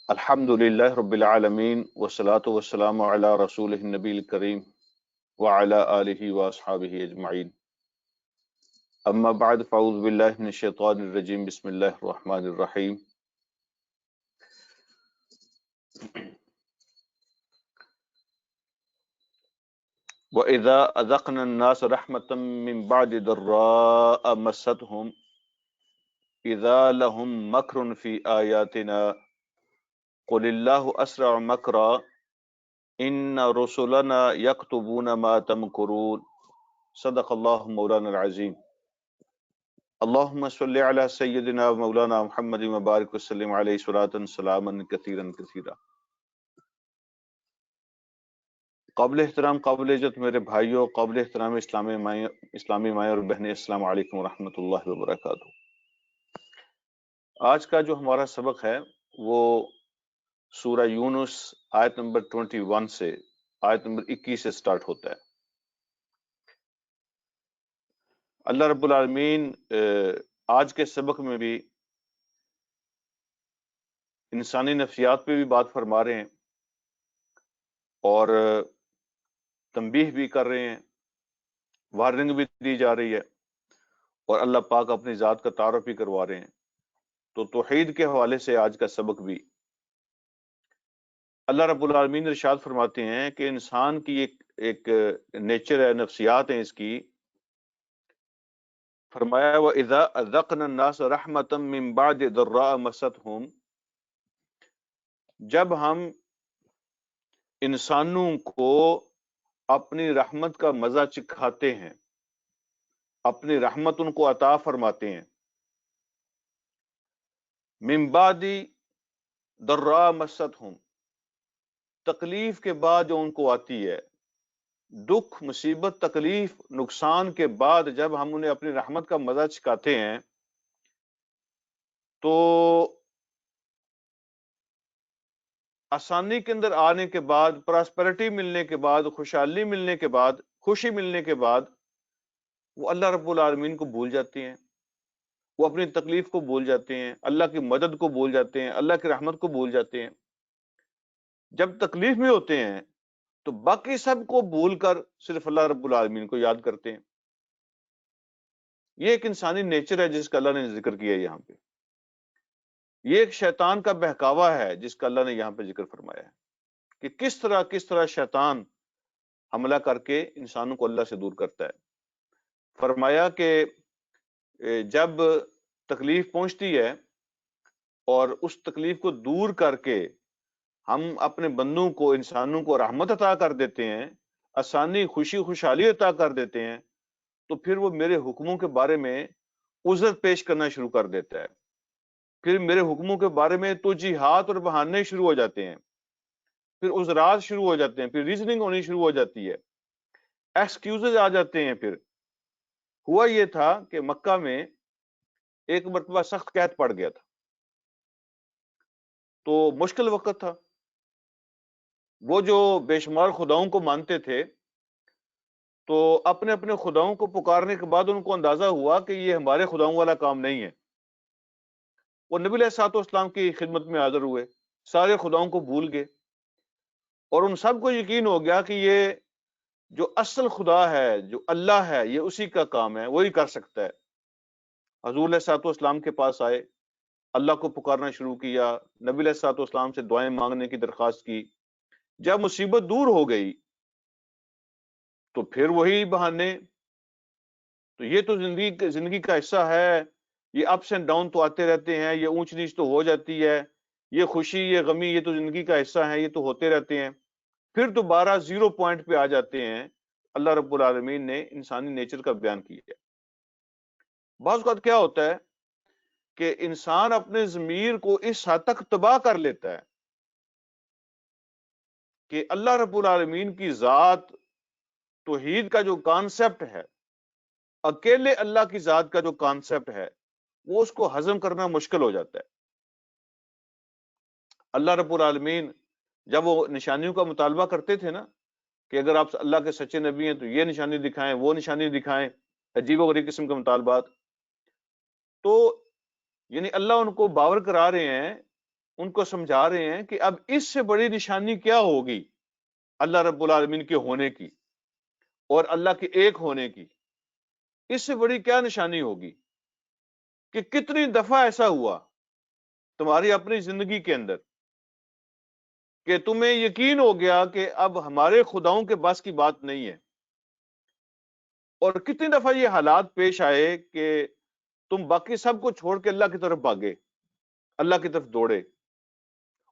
الحمدللہ رب العالمین والصلاة والسلام علی رسولہ النبی الکریم وعلی آلہ واصحابہ اجمعین اما بعد فاعوذ باللہ من الشیطان الرجیم بسم اللہ الرحمن الرحیم وَإِذَا أَذَقْنَا النَّاسَ رَحْمَةً مِّن بَعْدِ ضَرَّاءَ مَسَّتْهُمْ إِذَا لَهُم مَّكْرٌ فِي آيَاتِنَا قُلِ اللَّهُ أَسْرَعُ مَكْرًا إِنَّ رُسُلَنَا يَكْتُبُونَ مَا تَمْكُرُونَ صدق اللہ مولانا العظیم اللہم صلی علی سیدنا مولانا محمد مبارک وسلم علیہ صلاۃ سلاما کثیرا کثیرا۔ قابل احترام قابل عزت میرے بھائیوں، قابل احترام اسلامی مائیں اور بہنیں، السلام علیکم ورحمۃ اللہ وبرکاتہ۔ آج کا جو ہمارا سبق ہے وہ سورہ یونس آیت نمبر 21 سے آیت نمبر 21 سے سٹارٹ ہوتا ہے۔ اللہ رب العالمین آج کے سبق میں بھی انسانی نفسیات پہ بھی بات فرما رہے ہیں اور تنبیہ بھی کر رہے ہیں، وارننگ بھی دی جا رہی ہے، اور اللہ پاک اپنی ذات کا تعارف بھی کروا رہے ہیں۔ تو توحید کے حوالے سے آج کا سبق بھی اللہ رب العالمین ارشاد فرماتے ہیں کہ انسان کی ایک نیچر ہے، نفسیات ہیں اس کی۔ فرمایا وَإِذَا أَذَقْنَا النَّاسَ رَحْمَةً مِّن بَعْدِ ضَرَّاءَ مَسَّتْهُمْ، جب ہم انسانوں کو اپنی رحمت کا مزہ چکھاتے ہیں، اپنی رحمت ان کو عطا فرماتے ہیں، من بعد ضراء مستہم، تکلیف کے بعد جو ان کو آتی ہے، دکھ مصیبت تکلیف نقصان کے بعد جب ہم انہیں اپنی رحمت کا مزہ چکھاتے ہیں تو آسانی کے اندر آنے کے بعد، پراسپیرٹی ملنے کے بعد، خوشحالی ملنے کے بعد، خوشی ملنے کے بعد وہ اللہ رب العالمین کو بھول جاتے ہیں، وہ اپنی تکلیف کو بھول جاتے ہیں، اللہ کی مدد کو بھول جاتے ہیں، اللہ کی رحمت کو بھول جاتے ہیں۔ جب تکلیف میں ہوتے ہیں تو باقی سب کو بھول کر صرف اللہ رب العالمین کو یاد کرتے ہیں۔ یہ ایک انسانی نیچر ہے جس کا اللہ نے ذکر کیا ہے یہاں پہ۔ یہ ایک شیطان کا بہکاوا ہے جس کا اللہ نے یہاں پہ ذکر فرمایا ہے کہ کس طرح شیطان حملہ کر کے انسانوں کو اللہ سے دور کرتا ہے۔ فرمایا کہ جب تکلیف پہنچتی ہے اور اس تکلیف کو دور کر کے ہم اپنے بندوں کو، انسانوں کو رحمت عطا کر دیتے ہیں، آسانی خوشی خوشحالی عطا کر دیتے ہیں، تو پھر وہ میرے حکموں کے بارے میں عذر پیش کرنا شروع کر دیتا ہے۔ پھر میرے حکموں کے بارے میں توجیحات اور بہانے شروع ہو جاتے ہیں، پھر عذرات شروع ہو جاتے ہیں، پھر ریزننگ ہونی شروع ہو جاتی ہے، ایکسکیوزز آ جاتے ہیں۔ پھر ہوا یہ تھا کہ مکہ میں ایک مرتبہ سخت قحط پڑ گیا تھا، تو مشکل وقت تھا۔ وہ جو بے شمار خداؤں کو مانتے تھے تو اپنے اپنے خداؤں کو پکارنے کے بعد ان کو اندازہ ہوا کہ یہ ہمارے خداؤں والا کام نہیں ہے۔ وہ نبی علیہ الصلوۃ والسلام کی خدمت میں حاضر ہوئے، سارے خداؤں کو بھول گئے، اور ان سب کو یقین ہو گیا کہ یہ جو اصل خدا ہے، جو اللہ ہے، یہ اسی کا کام ہے، وہی کر سکتا ہے۔ حضور علیہ الصلوۃ والسلام کے پاس آئے، اللہ کو پکارنا شروع کیا، نبی علیہ الصلوۃ والسلام سے دعائیں مانگنے کی درخواست کی۔ جب مصیبت دور ہو گئی تو پھر وہی بہانے۔ تو یہ تو زندگی کا حصہ ہے، یہ اپس اینڈ ڈاؤن تو آتے رہتے ہیں، یہ اونچ نیچ تو ہو جاتی ہے، یہ خوشی یہ غمی یہ تو زندگی کا حصہ ہے، یہ تو ہوتے رہتے ہیں۔ پھر دوبارہ زیرو پوائنٹ پہ آ جاتے ہیں۔ اللہ رب العالمین نے انسانی نیچر کا بیان کیا۔ بعض اوقات کیا ہوتا ہے کہ انسان اپنے ضمیر کو اس حد تک تباہ کر لیتا ہے کہ اللہ رب العالمین کی ذات، توحید کا جو کانسیپٹ ہے، اکیلے اللہ کی ذات کا جو کانسیپٹ ہے، وہ اس کو ہضم کرنا مشکل ہو جاتا ہے۔ اللہ رب العالمین جب وہ نشانیوں کا مطالبہ کرتے تھے نا کہ اگر آپ اللہ کے سچے نبی ہیں تو یہ نشانی دکھائیں، وہ نشانی دکھائیں، عجیب و غریب قسم کے مطالبات، تو یعنی اللہ ان کو باور کرا رہے ہیں ان کو سمجھا رہے ہیں کہ اب اس سے بڑی نشانی کیا ہوگی اللہ رب العالمین کے ہونے کی اور اللہ کے ایک ہونے کی. اس سے بڑی کیا نشانی ہوگی کہ کتنی دفعہ ایسا ہوا تمہاری اپنی زندگی کے اندر کہ تمہیں یقین ہو گیا کہ اب ہمارے خداؤں کے بس کی بات نہیں ہے، اور کتنی دفعہ یہ حالات پیش آئے کہ تم باقی سب کو چھوڑ کے اللہ کی طرف بھاگے، اللہ کی طرف دوڑے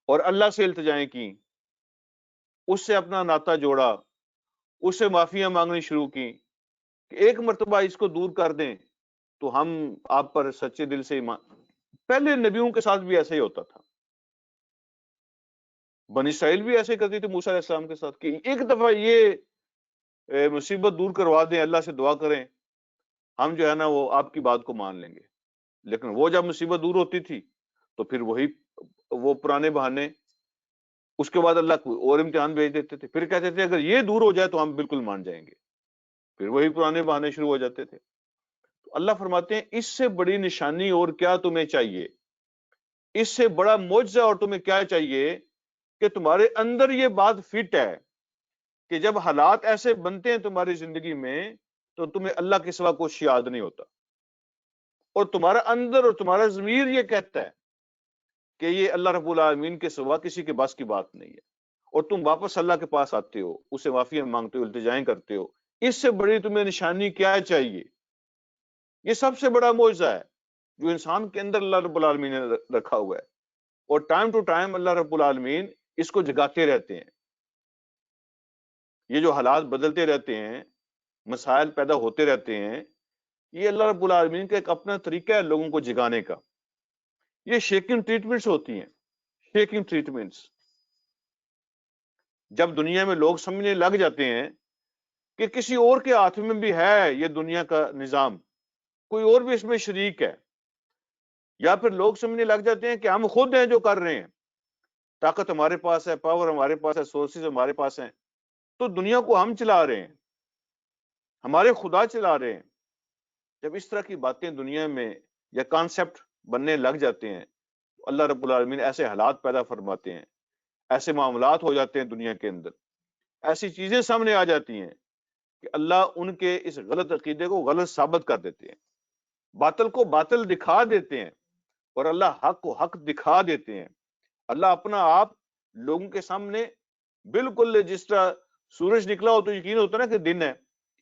اور اللہ سے التجائیں کی، اس سے اپنا ناطہ جوڑا، اس سے معافیاں مانگنی شروع کی کہ ایک مرتبہ اس کو دور کر دیں تو ہم آپ پر سچے دل سے ایمان. پہلے نبیوں کے ساتھ بھی ایسا ہی ہوتا تھا، بنی اسرائیل بھی ایسے کرتی تھی موسیٰ علیہ السلام کے ساتھ کہ ایک دفعہ یہ مصیبت دور کروا دیں، اللہ سے دعا کریں، ہم جو ہے نا وہ آپ کی بات کو مان لیں گے. لیکن وہ جب مصیبت دور ہوتی تھی تو پھر وہ پرانے بہانے، اس کے بعد اللہ کو اور امتحان بھیج دیتے تھے، پھر کہتے تھے اگر یہ دور ہو جائے تو ہم بالکل مان جائیں گے، پھر وہی پرانے بہانے شروع ہو جاتے تھے. تو اللہ فرماتے ہیں اس سے بڑی نشانی اور کیا تمہیں چاہیے، اس سے بڑا معجزہ اور تمہیں کیا چاہیے کہ تمہارے اندر یہ بات فٹ ہے کہ جب حالات ایسے بنتے ہیں تمہاری زندگی میں تو تمہیں اللہ کے سوا کچھ یاد نہیں ہوتا، اور تمہارا اندر اور تمہارا ضمیر یہ کہتا ہے کہ یہ اللہ رب العالمین کے سوا کسی کے بس کی بات نہیں ہے، اور تم واپس اللہ کے پاس آتے ہو، اسے معافی مانگتے ہو، التجائیں کرتے ہو. اس سے بڑی تمہیں نشانی کیا چاہیے؟ یہ سب سے بڑا معجزہ ہے جو انسان کے اندر اللہ رب العالمین نے رکھا ہوا ہے، اور ٹائم ٹو ٹائم اللہ رب العالمین اس کو جگاتے رہتے ہیں. یہ جو حالات بدلتے رہتے ہیں، مسائل پیدا ہوتے رہتے ہیں، یہ اللہ رب العالمین کا ایک اپنا طریقہ ہے لوگوں کو جگانے کا. یہ شیکنگ ٹریٹمنٹس ہوتی ہیں، شیکنگ ٹریٹمنٹس. جب دنیا میں لوگ سمجھنے لگ جاتے ہیں کہ کسی اور کے ہاتھ میں بھی ہے یہ دنیا کا نظام، کوئی اور بھی اس میں شریک ہے، یا پھر لوگ سمجھنے لگ جاتے ہیں کہ ہم خود ہیں جو کر رہے ہیں، طاقت ہمارے پاس ہے، پاور ہمارے پاس ہے، سورسز ہمارے پاس ہیں، تو دنیا کو ہم چلا رہے ہیں، ہمارے خدا چلا رہے ہیں. جب اس طرح کی باتیں دنیا میں یا کانسیپٹ بننے لگ جاتے ہیں تو اللہ رب العالمین ایسے حالات پیدا فرماتے ہیں، ایسے معاملات ہو جاتے ہیں دنیا کے اندر، ایسی چیزیں سامنے آ جاتی ہیں کہ اللہ ان کے اس غلط عقیدے کو غلط ثابت کر دیتے ہیں، باطل کو باطل دکھا دیتے ہیں، اور اللہ حق کو حق دکھا دیتے ہیں. اللہ اپنا آپ لوگوں کے سامنے بالکل جس طرح سورج نکلا ہو تو یقین ہوتا ہے نا کہ دن ہے،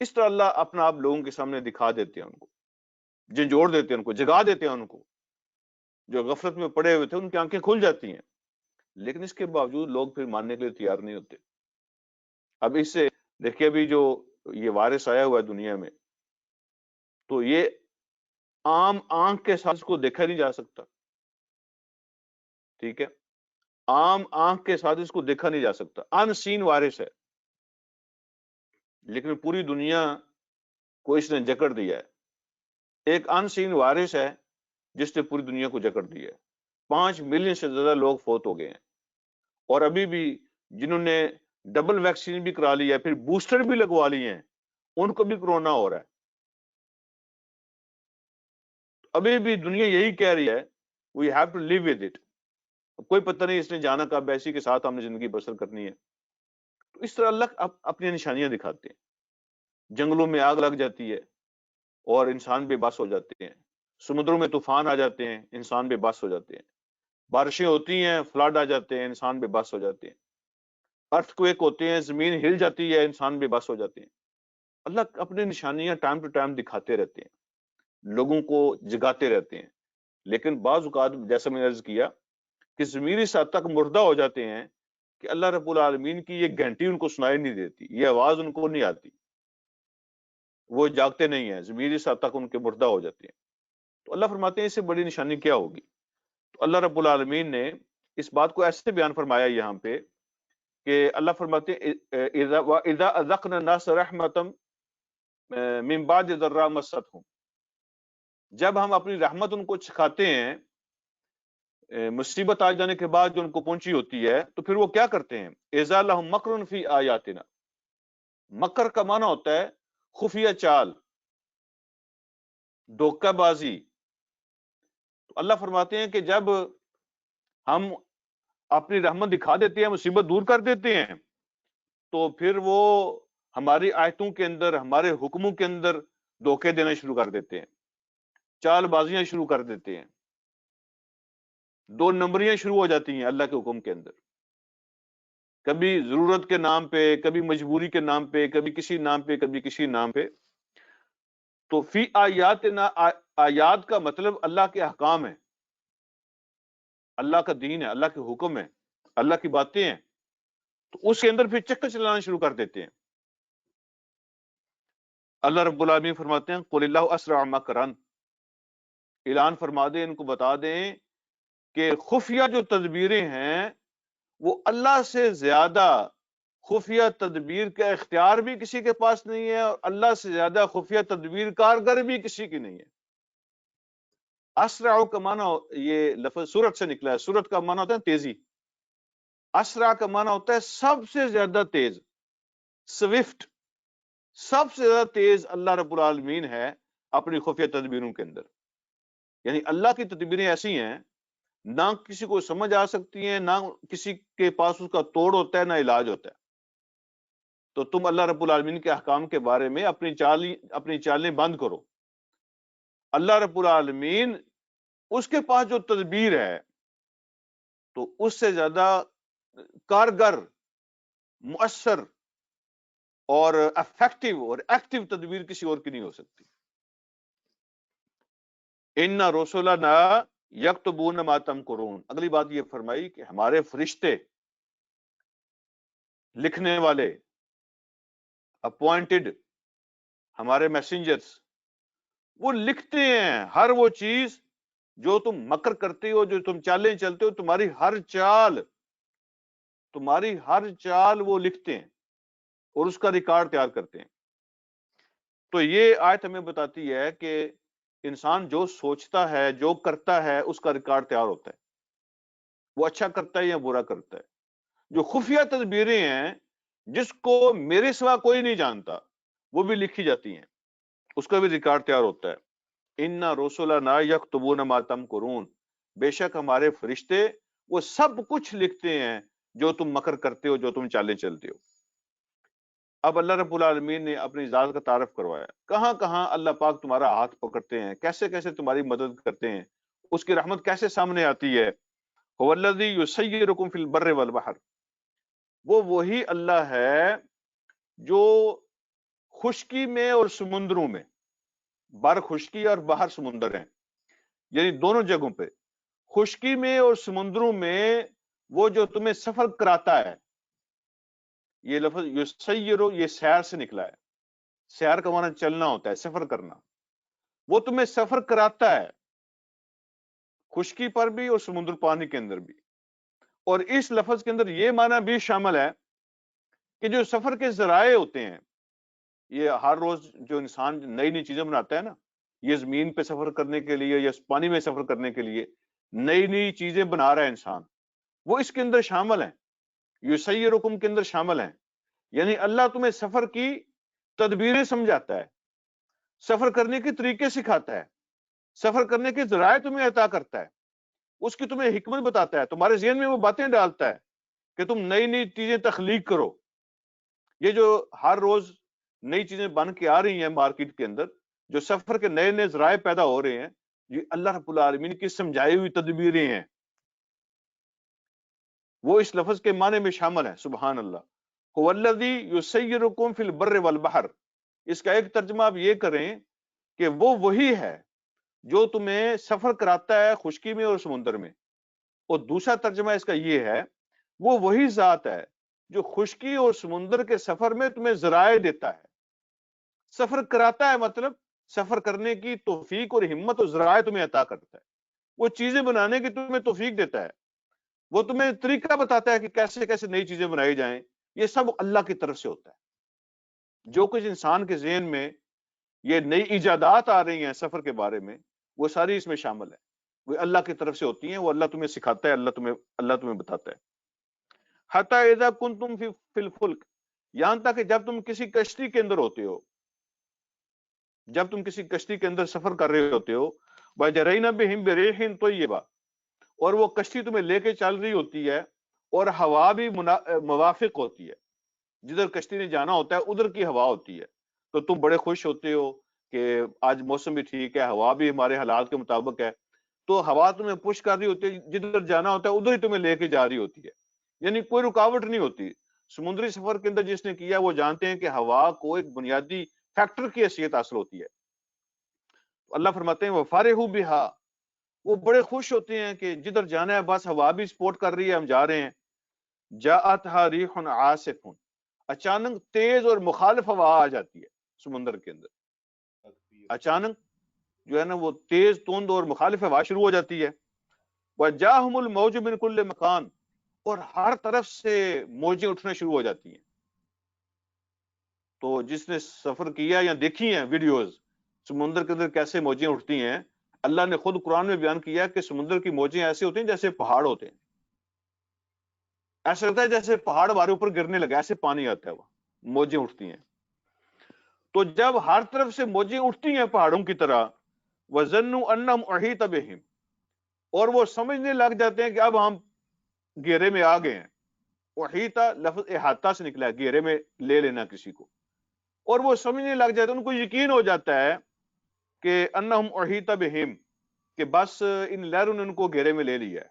اس طرح اللہ اپنا آپ لوگوں کے سامنے دکھا دیتے ہیں، ان کو جھنجھوڑ دیتے ہیں، ان کو جگا دیتے ہیں، ان کو جو غفلت میں پڑے ہوئے تھے ان کی آنکھیں کھل جاتی ہیں. لیکن اس کے باوجود لوگ پھر ماننے کے لیے تیار نہیں ہوتے. اب اس سے دیکھیے ابھی جو یہ وائرس آیا ہوا ہے دنیا میں، تو یہ عام آنکھ کے ساتھ اس کو دیکھا نہیں جا سکتا، ٹھیک ہے، عام آنکھ کے ساتھ اس کو دیکھا نہیں جا سکتا، ان سین وائرس ہے، لیکن پوری دنیا کو اس نے جکڑ دیا ہے. ایک ان سین وائرس ہے جس نے پوری دنیا کو جکڑ دیا ہے. 5 ملین سے زیادہ لوگ فوت ہو گئے ہیں، اور ابھی بھی جنہوں نے ڈبل ویکسین بھی کرا لی ہے، پھر بوسٹر بھی لگوا لیے ہیں، ان کو بھی کرونا ہو رہا ہے. ابھی بھی دنیا یہی کہہ رہی ہے we have to live with it. کوئی پتہ نہیں اس نے جانا کب، ایسی کے ساتھ ہم نے زندگی بسر کرنی ہے. تو اس طرح اللہ اپنی نشانیاں دکھاتے ہیں. جنگلوں میں آگ لگ جاتی ہے اور انسان بے بس ہو جاتے ہیں، سمندروں میں طوفان آ جاتے ہیں، انسان بے بس ہو جاتے ہیں، بارشیں ہوتی ہیں، فلڈ آ جاتے ہیں، انسان بے بس ہو جاتے ہیں، ارتھ کویک ہوتے ہیں، زمین ہل جاتی ہے، انسان بے بس ہو جاتے ہیں. اللہ اپنی نشانیاں ٹائم ٹو ٹائم دکھاتے رہتے ہیں، لوگوں کو جگاتے رہتے ہیں. لیکن بعض اوقات جیسا میں نے عرض کیا کہ ضمیری حد تک مردہ ہو جاتے ہیں کہ اللہ رب العالمین کی یہ گھنٹی ان کو سنائی نہیں دیتی، یہ آواز ان کو نہیں آتی، وہ جاگتے نہیں ہیں، ضمیری حد تک ان کے مردہ ہو جاتے ہیں. تو اللہ فرماتے ہیں اس سے بڑی نشانی کیا ہوگی؟ تو اللہ رب العالمین نے اس بات کو ایسے بیان فرمایا یہاں پہ کہ اللہ فرماتے ہیں اذا اذقنا الناس رحمتا من بعد ضراء مستهم، جب ہم اپنی رحمت ان کو چکھاتے ہیں مصیبت آ جانے کے بعد جو ان کو پہنچی ہوتی ہے، تو پھر وہ کیا کرتے ہیں؟ اذا لهم مکر فی آیاتنا. مکر کا معنی ہوتا ہے خفیہ چال، دھوکہ بازی. تو اللہ فرماتے ہیں کہ جب ہم اپنی رحمت دکھا دیتے ہیں، مصیبت دور کر دیتے ہیں، تو پھر وہ ہماری آیتوں کے اندر، ہمارے حکموں کے اندر دھوکے دینا شروع کر دیتے ہیں، چال بازیاں شروع کر دیتے ہیں، دو نمبریاں شروع ہو جاتی ہیں اللہ کے حکم کے اندر، کبھی ضرورت کے نام پہ، کبھی مجبوری کے نام پہ، کبھی کسی نام پہ، کبھی کسی نام پہ۔ تو فی آیات آیات کا مطلب اللہ کے احکام ہے، اللہ کا دین ہے، اللہ کے حکم ہے، اللہ کی باتیں ہیں، تو اس کے اندر پھر چکر چلانا شروع کر دیتے ہیں۔ اللہ رب العالمین فرماتے ہیں قل اللہ اسرع مکرن، اعلان فرما دیں، ان کو بتا دیں کہ خفیہ جو تدبیریں ہیں وہ اللہ سے زیادہ خفیہ تدبیر کا اختیار بھی کسی کے پاس نہیں ہے، اور اللہ سے زیادہ خفیہ تدبیر کارگر بھی کسی کی نہیں ہے۔ اسرع کا معنی، یہ لفظ سورت سے نکلا ہے، سورت کا معنی ہوتا ہے تیزی، اسرع کا معنی ہوتا ہے سب سے زیادہ تیز، سوفٹ، سب سے زیادہ تیز اللہ رب العالمین ہے اپنی خفیہ تدبیروں کے اندر۔ یعنی اللہ کی تدبیریں ایسی ہیں نہ کسی کو سمجھ آ سکتی ہیں، نہ کسی کے پاس اس کا توڑ ہوتا ہے، نہ علاج ہوتا ہے۔ تو تم اللہ رب العالمین کے احکام کے بارے میں اپنی چالیں بند کرو۔ اللہ رب العالمین اس کے پاس جو تدبیر ہے تو اس سے زیادہ کارگر، مؤثر اور افیکٹو اور ایکٹیو تدبیر کسی اور کی نہیں ہو سکتی۔ ان رسولنا یکتبون ما تمکرون، اگلی بات یہ فرمائی کہ ہمارے فرشتے، لکھنے والے، اپوائنٹڈ، ہمارے میسنجرز، وہ لکھتے ہیں ہر وہ چیز جو تم مکر کرتے ہو، جو تم چالیں چلتے ہو، تمہاری ہر چال وہ لکھتے ہیں اور اس کا ریکارڈ تیار کرتے ہیں۔ تو یہ آیت ہمیں بتاتی ہے کہ انسان جو سوچتا ہے، جو کرتا ہے، اس کا ریکارڈ تیار ہوتا ہے، وہ اچھا کرتا ہے یا برا کرتا ہے۔ جو خفیہ تدبیریں ہیں جس کو میرے سوا کوئی نہیں جانتا، وہ بھی لکھی جاتی ہیں، اس کا بھی ریکارڈ تیار ہوتا ہے۔ ان رسولنا یکتبون ما تمکرون، بے شک ہمارے فرشتے وہ سب کچھ لکھتے ہیں جو تم مکر کرتے ہو، جو تم چالیں چلتے ہو۔ اب اللہ رب العالمین نے اپنی ذات کا تعارف کروایا، کہاں کہاں اللہ پاک تمہارا ہاتھ پکڑتے ہیں، کیسے کیسے تمہاری مدد کرتے ہیں، اس کی رحمت کیسے سامنے آتی ہے۔ هو الذی یسیرکم فی البر والبحر، وہ وہی اللہ ہے جو خشکی میں اور سمندروں میں، بر خشکی اور باہر سمندر ہیں، یعنی دونوں جگہوں پہ، خشکی میں اور سمندروں میں وہ جو تمہیں سفر کراتا ہے۔ یہ لفظ یسیرو، یہ سیر سے نکلا ہے، سیر کا معنی چلنا ہوتا ہے، سفر کرنا، وہ تمہیں سفر کراتا ہے خشکی پر بھی اور سمندر پانی کے اندر بھی۔ اور اس لفظ کے اندر یہ معنی بھی شامل ہے کہ جو سفر کے ذرائع ہوتے ہیں، یہ ہر روز جو انسان نئی نئی چیزیں بناتا ہے نا، یہ زمین پہ سفر کرنے کے لیے یا پانی میں سفر کرنے کے لیے نئی نئی چیزیں بنا رہا ہے انسان، وہ اس کے اندر شامل ہیں، یسیرکم کے اندر شامل ہیں۔ یعنی اللہ تمہیں سفر کی تدبیریں سمجھاتا ہے، سفر کرنے کے طریقے سکھاتا ہے، سفر کرنے کے ذرائع تمہیں عطا کرتا ہے، اس کی تمہیں حکمت بتاتا ہے، تمہارے ذہن میں وہ باتیں ڈالتا ہے کہ تم نئی نئی چیزیں تخلیق کرو۔ یہ جو ہر روز نئی چیزیں بن کے آ رہی ہیں مارکیٹ کے اندر، جو سفر کے نئے نئے ذرائع پیدا ہو رہے ہیں، یہ اللہ رب العالمین کی سمجھائی ہوئی تدبیریں ہیں، وہ اس لفظ کے معنی میں شامل ہیں۔ سبحان اللہ۔ هو الذی یسیرکم فی البر والبحر، اس کا ایک ترجمہ آپ یہ کریں کہ وہ وہی ہے جو تمہیں سفر کراتا ہے خشکی میں اور سمندر میں، اور دوسرا ترجمہ اس کا یہ ہے وہ وہی ذات ہے جو خشکی اور سمندر کے سفر میں تمہیں ذرائع دیتا ہے، سفر کراتا ہے، مطلب سفر کرنے کی توفیق اور ہمت اور ذرائع تمہیں عطا کرتا ہے، وہ چیزیں بنانے کی تمہیں توفیق دیتا ہے، وہ تمہیں طریقہ بتاتا ہے کہ کیسے کیسے نئی چیزیں بنائی جائیں۔ یہ سب اللہ کی طرف سے ہوتا ہے۔ جو کچھ انسان کے ذہن میں یہ نئی ایجادات آ رہی ہیں سفر کے بارے میں، وہ ساری اس میں شامل ہے، وہ اللہ کی طرف سے ہوتی ہیں، وہ اللہ تمہیں سکھاتا ہے، اللہ تمہیں بتاتا ہے۔ حتی اذا کنتم فی الفلک، یہاں تک کہ جب تم کسی کشتی کے اندر ہوتے ہو، جب تم کسی کشتی کے اندر سفر کر رہے ہوتے ہو، وَجَرَيْنَ بِهِمْ بِرِيحٍ طَيِّبَةٍ، اور وہ کشتی تمہیں لے کے چل رہی ہوتی ہے اور ہوا بھی موافق ہوتی ہے، جدھر کشتی نے جانا ہوتا ہے ادھر کی ہوا ہوتی ہے، تو تم بڑے خوش ہوتے ہو کہ آج موسم بھی ٹھیک ہے، ہوا بھی ہمارے حالات کے مطابق ہے، تو ہوا تمہیں پش کر رہی ہوتی ہے، جدھر جانا ہوتا ہے ادھر ہی تمہیں لے کے جا رہی ہوتی ہے، یعنی کوئی رکاوٹ نہیں ہوتی۔ سمندری سفر کے اندر جس نے کیا وہ جانتے ہیں کہ ہوا کو ایک بنیادی فیکٹر کی حیثیت حاصل ہوتی ہے۔ اللہ فرماتے ہیں وَفَرِحُوا بِهَا، وہ بڑے خوش ہوتے ہیں کہ جدھر جانا ہے بس ہوا بھی سپورٹ کر رہی ہے، ہم جا رہے ہیں۔ جَاءَتْهَا رِيحٌ عَاصِفٌ، اچانک تیز اور مخالف ہوا آ جاتی ہے سمندر کے اندر، اچانک جو ہے نا وہ تیز توند اور مخالف ہوا شروع ہو جاتی ہے۔ وَجَاءَهُمُ الْمَوْجُ مِنْ كُلِّ مَكَانٍ، اور ہر طرف سے موجیں اٹھنا شروع ہو جاتی ہیں۔ تو جس نے سفر کیا یا دیکھی ہیں ویڈیوز سمندر کے اندر کیسے موجیں اٹھتی ہیں، اللہ نے خود قرآن میں بیان کیا کہ سمندر کی موجیں ایسے ہوتی ہیں جیسے پہاڑ ہوتے ہیں، ایسا لگتا ہے جیسے پہاڑ ہمارے اوپر گرنے لگا، ایسے پانی آتا ہے، وہ موجیں اٹھتی ہیں۔ تو جب ہر طرف سے موجیں اٹھتی ہیں پہاڑوں کی طرح، وَظَنُّوا أَنَّهُمْ أُحِيطَ بِهِمْ، اور وہ سمجھنے لگ جاتے ہیں کہ اب ہم گھیرے میں آ گئے ہیں۔ احیطہ لفظ احاطہ سے نکلا ہے، گھیرے میں لے لینا کسی کو، اور وہ سمجھنے لگ جاتے ہیں، ان کو یقین ہو جاتا ہے کہ انہم احیط بہم، کہ بس ان لہروں نے ان کو گھیرے میں لے لیا ہے،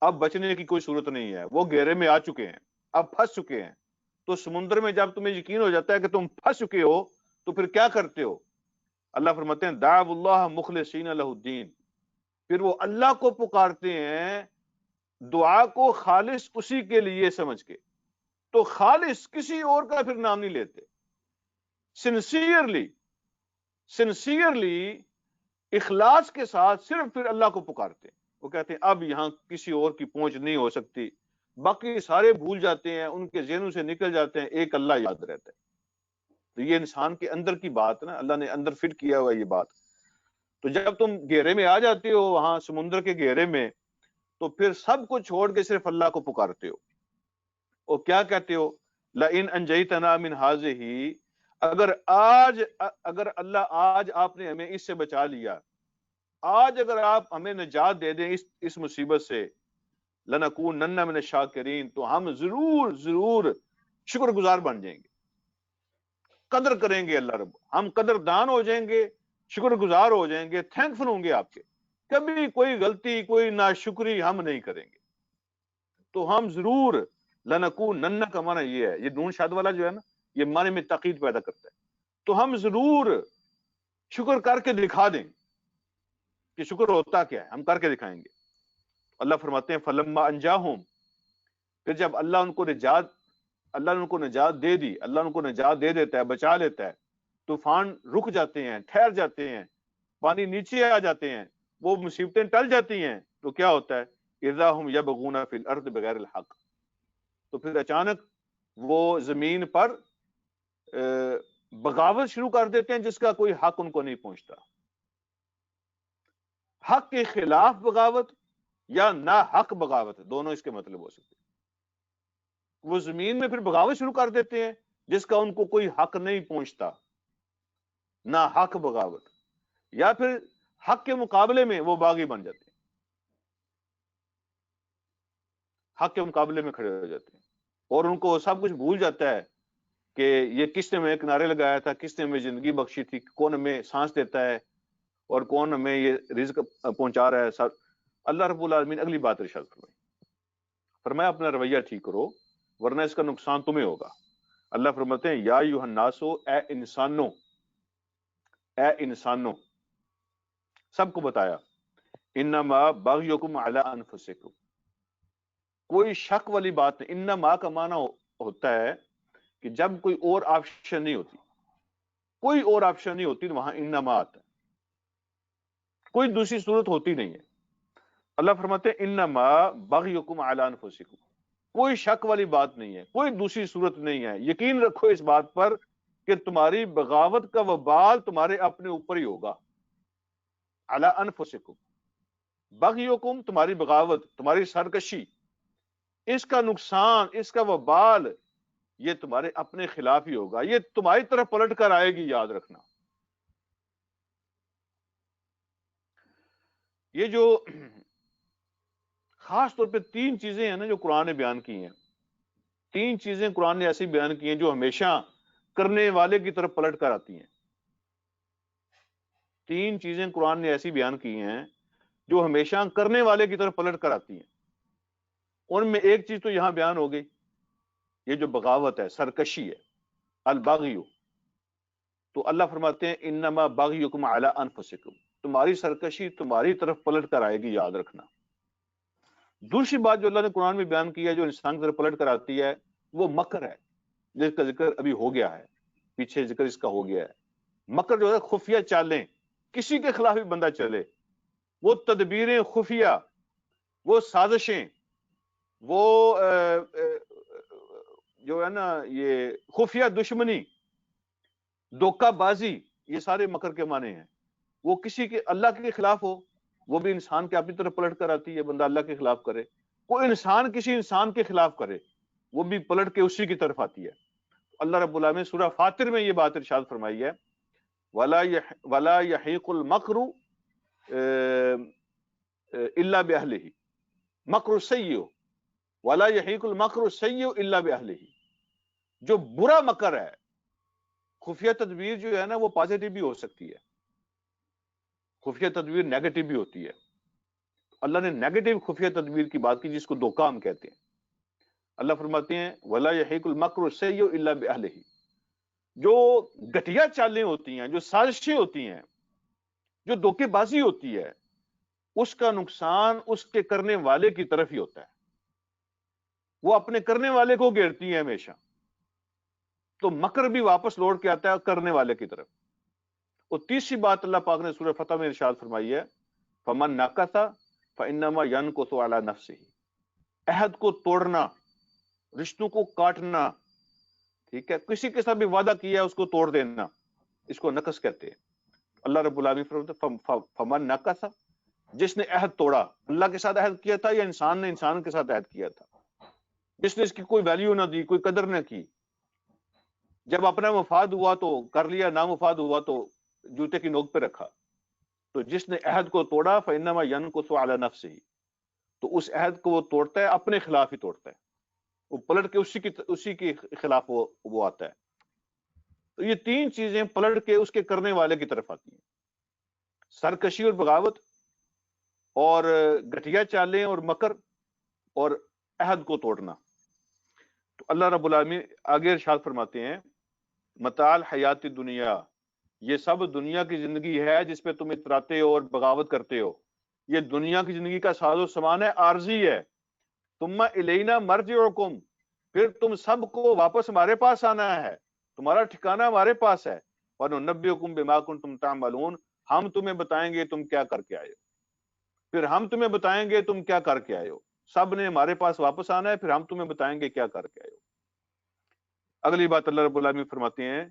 اب بچنے کی کوئی صورت نہیں ہے، وہ گھیرے میں آ چکے ہیں، اب پھنس چکے ہیں۔ تو سمندر میں جب تمہیں یقین ہو جاتا ہے کہ تم پھنس چکے ہو تو پھر کیا کرتے ہو؟ اللہ فرماتے ہیں دعوا اللہ مخلصین لہ الدین، پھر وہ اللہ کو پکارتے ہیں دعا کو خالص اسی کے لیے سمجھ کے، تو خالص کسی اور کا پھر نام نہیں لیتے، سنسیئرلی اخلاص کے ساتھ صرف پھر اللہ کو پکارتے ہیں۔ وہ کہتے ہیں اب یہاں کسی اور کی پہنچ نہیں ہو سکتی، باقی سارے بھول جاتے ہیں، ان کے ذہنوں سے نکل جاتے ہیں، ایک اللہ یاد رہتا ہے۔ تو یہ انسان کے اندر کی بات نا، اللہ نے اندر فٹ کیا ہوا یہ بات۔ تو جب تم گھیرے میں آ جاتے ہو وہاں سمندر کے گھیرے میں، تو پھر سب کو چھوڑ کے صرف اللہ کو پکارتے ہو، اور کیا کہتے ہو؟ لَإِنْ أَنْجَيْتَنَا مِنْ هَٰذِهِ، اگر اللہ آج آپ نے ہمیں اس سے بچا لیا، آج اگر آپ ہمیں نجات دے دیں اس مصیبت سے، لَنَكُونَنَّ مِنَ الشَّاكِرِينَ، تو ہم ضرور شکر گزار بن جائیں گے، قدر کریں گے اللہ رب، ہم قدردان ہو جائیں گے، شکر گزار ہو جائیں گے، تھینکفل ہوں گے آپ کے، کبھی کوئی غلطی کوئی ناشکری ہم نہیں کریں گے، تو ہم ضرور لنکونن کا معنی یہ ہے، یہ نون شاد والا جو ہے نا یہ معنی میں تاکید پیدا کرتا ہے، تو ہم ضرور شکر کر کے دکھا دیں کہ شکر ہوتا کیا ہے، ہم کر کے دکھائیں گے۔ اللہ فرماتے ہیں فلما انجاہم، پھر جب اللہ نے ان کو نجات دے دی، اللہ ان کو نجات دے دیتا ہے، بچا لیتا ہے، طوفان رک جاتے ہیں، ٹھہر جاتے ہیں، پانی نیچے آ جاتے ہیں، وہ مصیبتیں ٹل جاتی ہیں، تو کیا ہوتا ہے اذا ہم یبغون فی الارض بغیر الحق، تو پھر اچانک وہ زمین پر بغاوت شروع کر دیتے ہیں جس کا کوئی حق ان کو نہیں پہنچتا، حق کے خلاف بغاوت یا نا حق بغاوت، دونوں اس کے مطلب ہو سکتے ہیں۔ وہ زمین میں پھر بغاوت شروع کر دیتے ہیں جس کا ان کو کوئی حق نہیں پہنچتا، نا حق بغاوت، یا پھر حق کے مقابلے میں وہ باغی بن جاتے ہیں، حق کے مقابلے میں کھڑے ہو جاتے ہیں، اور ان کو سب کچھ بھول جاتا ہے کہ یہ کس نے ہمیں کنارے لگایا تھا، کس نے ہمیں زندگی بخشی تھی، کون ہمیں سانس دیتا ہے اور کون ہمیں یہ رزق پہنچا رہا ہے سب۔ اللہ رب العالمین اگلی بات ارشاد فرمایا اپنا رویہ ٹھیک کرو ورنہ اس کا نقصان تمہیں ہوگا۔ اللہ فرماتے ہیں یا ایھا الناس، اے انسانوں، سب کو بتایا، انما بغیکم علی انفسکم، کوئی شک والی بات نہیں، انما کا معنی ہوتا ہے کہ جب کوئی اور آپشن نہیں ہوتی، کوئی اور آپشن نہیں ہوتی تو وہاں انما آتا ہے، کوئی دوسری صورت ہوتی نہیں ہے۔ اللہ فرماتے ہیں انما بغیکم علی انفسکم، کوئی شک والی بات نہیں ہے، کوئی دوسری صورت نہیں ہے، یقین رکھو اس بات پر کہ تمہاری بغاوت کا وبال تمہارے اپنے اوپر ہی ہوگا۔ علی انفسکم، بغیکم تمہاری بغاوت، تمہاری سرکشی، اس کا نقصان، اس کا وبال یہ تمہارے اپنے خلاف ہی ہوگا، یہ تمہاری طرف پلٹ کر آئے گی، یاد رکھنا۔ یہ جو خاص طور پہ 3 چیزیں ہیں نا جو قرآن نے بیان کی ہیں، 3 چیزیں قرآن نے ایسی بیان کی ہیں جو ہمیشہ کرنے والے کی طرف پلٹ کر آتی ہیں۔ 3 چیزیں قرآن نے ایسی بیان کی ہیں جو ہمیشہ کرنے والے کی طرف پلٹ کر آتی ہیں۔ ان میں ایک چیز تو یہاں بیان ہو گئی، یہ جو بغاوت ہے، سرکشی ہے، البغی، تو اللہ فرماتے ہیں انما بغیکم علی انفسکم، تمہاری سرکشی تمہاری طرف پلٹ کر آئے گی، یاد رکھنا۔ دوسری بات جو اللہ نے قرآن میں بیان کی ہے جو انسان کی طرف پلٹ کر آتی ہے، وہ مکر ہے، جس کا ذکر ابھی ہو گیا ہے، پیچھے ذکر اس کا ہو گیا ہے۔ مکر جو ہے خفیہ چالیں، کسی کے خلاف بھی بندہ چلے، وہ تدبیریں خفیہ، وہ سازشیں، وہ جو ہے نا یہ خفیہ دشمنی، دھوکہ بازی، یہ سارے مکر کے معنی ہیں۔ وہ کسی کے اللہ کے خلاف ہو، وہ بھی انسان کے اپنی طرف پلٹ کر آتی ہے، بندہ اللہ کے خلاف کرے، کوئی انسان کسی انسان کے خلاف کرے، وہ بھی پلٹ کے اسی کی طرف آتی ہے۔ اللہ رب العالمین نے سورہ فاطر میں یہ بات ارشاد فرمائی ہے، وَلَا يَحِيقُ الْمَكْرُ إِلَّا بِأَهْلِهِ مَكْرُ السَّيِّئُ وَلَا يَحِيقُ الْمَكْرُ السَّيِّئُ إِلَّا بِأَهْلِهِ۔ جو برا مکر ہے، خفیہ تدبیر جو ہے نا وہ پازیٹیو بھی ہو سکتی ہے، خفیہ تدبیر نیگیٹو بھی ہوتی ہے۔ اللہ نے نیگیٹو خفیہ تدبیر کی بات کی جس کو دھوکہ ہم کہتے ہیں۔ اللہ فرماتے ہیں وَلَا يَحِيقُ الْمَكْرُ السَّيِّئُ إِلَّا بِأَهْلِهِ، جو گھٹیا چالیں ہوتی ہیں، جو سازشیں ہوتی ہیں، جو دھوکے بازی ہوتی ہے، اس کا نقصان اس کے کرنے والے کی طرف ہی ہوتا ہے، وہ اپنے کرنے والے کو گھیرتی ہیں ہمیشہ، تو مکر بھی واپس لوٹ کے آتا ہے کرنے والے کی طرف۔ اور تیسری بات اللہ پاک نے سورہ فتح میں ارشاد فرمائی ہے فَمَن نَكَثَ فَإِنَّمَا يَنكُثُ عَلَى نَفْسِهِ، عہد کو توڑنا، رشتوں کو کاٹنا، ٹھیک ہے، کسی کے ساتھ بھی وعدہ کیا ہے اس کو توڑ دینا، اس کو نقص کہتے ہیں۔ اللہ رب العالمین فرماتے ہیں فَمَن نَكَثَ، جس نے عہد توڑا، اللہ کے ساتھ عہد کیا تھا یا انسان نے انسان کے ساتھ عہد کیا تھا، جس نے اس کی کوئی ویلیو نہ دی، کوئی قدر نہ کی، جب اپنا مفاد ہوا تو کر لیا، نامفاد ہوا تو جوتے کی نوک پہ رکھا، تو جس نے عہد کو توڑا فإنما ينكث على نفسه، تو اس عہد کو وہ توڑتا ہے، اپنے خلاف ہی توڑتا ہے، وہ پلٹ کے اسی کے خلاف وہ آتا ہے۔ تو یہ 3 چیزیں پلٹ کے اس کے کرنے والے کی طرف آتی ہیں، سرکشی اور بغاوت، اور گھٹیا چالیں اور مکر، اور عہد کو توڑنا۔ تو اللہ رب العالمین آگے ارشاد فرماتے ہیں متاع الحیات دنیا، یہ سب دنیا کی زندگی ہے جس پہ تم اتراتے ہو اور بغاوت کرتے ہو، یہ دنیا کی زندگی کا ساز و سامان ہے، عارضی ہے۔ ثم الینا مرجعکم، پھر تم سب کو واپس ہمارے پاس آنا ہے، تمہارا ٹھکانہ ہمارے پاس ہے۔ وَنُنَبِّئُکُم بِمَا كُنتُم تَعْمَلُونَ، ہم تمہیں بتائیں گے تم کیا کر کے آئے ہو، پھر ہم تمہیں بتائیں گے تم کیا کر کے آئے ہو، سب نے ہمارے پاس واپس آنا ہے، پھر ہم تمہیں بتائیں گے کیا کر کے آئے ہو۔ اگلی بات اللہ رب العالمین فرماتے ہیں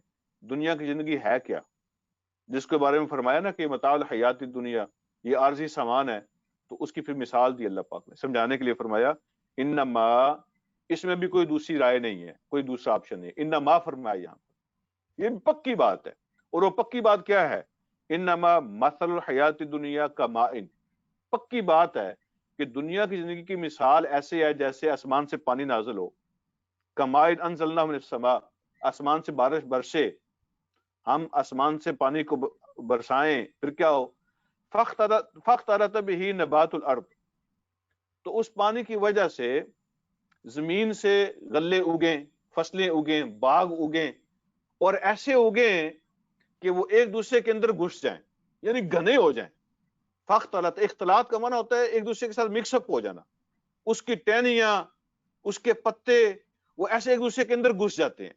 دنیا کی زندگی ہے کیا، جس کے بارے میں فرمایا نا کہ متاع الحیات دنیا، یہ عارضی سامان ہے، تو اس کی پھر مثال دی اللہ پاک نے سمجھانے کے لیے، فرمایا انما، اس میں بھی کوئی دوسری رائے نہیں ہے، کوئی دوسرا آپشن نہیں، انما فرمایا یہاں پر، یہ پکی بات ہے۔ اور وہ پکی بات کیا ہے؟ انما مثل الحیات دنیا کماء، پکی بات ہے کہ دنیا کی زندگی کی مثال ایسے ہے جیسے آسمان سے پانی نازل ہو، کماء انزلناہ من السماء، آسمان سے بارش برسے، ہم آسمان سے پانی کو برسائیں، پھر کیا ہو فاختلط بہ نبات الارض، تو اس پانی کی وجہ سے زمین سے غلے اگیں، فصلیں اگیں، باغ اگیں، اور ایسے اگیں کہ وہ ایک دوسرے کے اندر گھس جائیں، یعنی گھنے ہو جائیں۔ فاختلط، اختلاط کا معنی ہوتا ہے ایک دوسرے کے ساتھ مکس اپ ہو جانا، اس کی ٹہنیاں، اس کے پتے، وہ ایسے ایک دوسرے کے اندر گھس جاتے ہیں،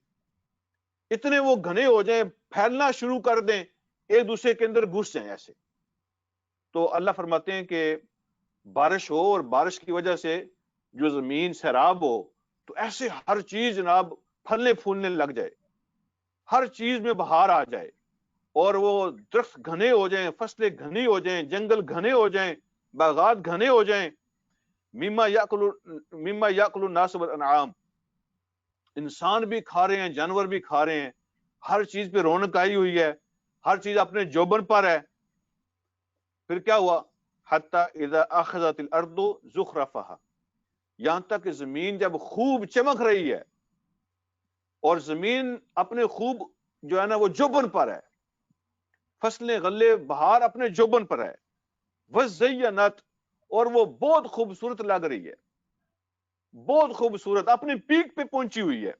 اتنے وہ گھنے ہو جائیں، پھیلنا شروع کر دیں، ایک دوسرے کے اندر گھس جائیں ایسے۔ تو اللہ فرماتے ہیں کہ بارش ہو اور بارش کی وجہ سے جو زمین سیراب ہو، تو ایسے ہر چیز جناب پھلنے پھولنے لگ جائے، ہر چیز میں بہار آ جائے، اور وہ درخت گھنے ہو جائیں، فصلیں گھنی ہو جائیں، جنگل گھنے ہو جائیں، باغات گھنے ہو جائیں، مما یاکل الناس والانعام، انسان بھی کھا رہے ہیں، جانور بھی کھا رہے ہیں، ہر چیز پہ رونق آئی ہوئی ہے، ہر چیز اپنے جوبن پر ہے۔ پھر کیا ہوا؟ حتی اذا اخذت الارض زخرفها، یہاں تک کہ زمین جب خوب چمک رہی ہے، اور زمین اپنے خوب جو ہے نا وہ جوبن پر ہے، فصلیں غلے بہار اپنے جوبن پر ہے، وزینت، اور وہ بہت خوبصورت لگ رہی ہے، بہت خوبصورت اپنی پیک پہ پہنچی ہوئی ہے،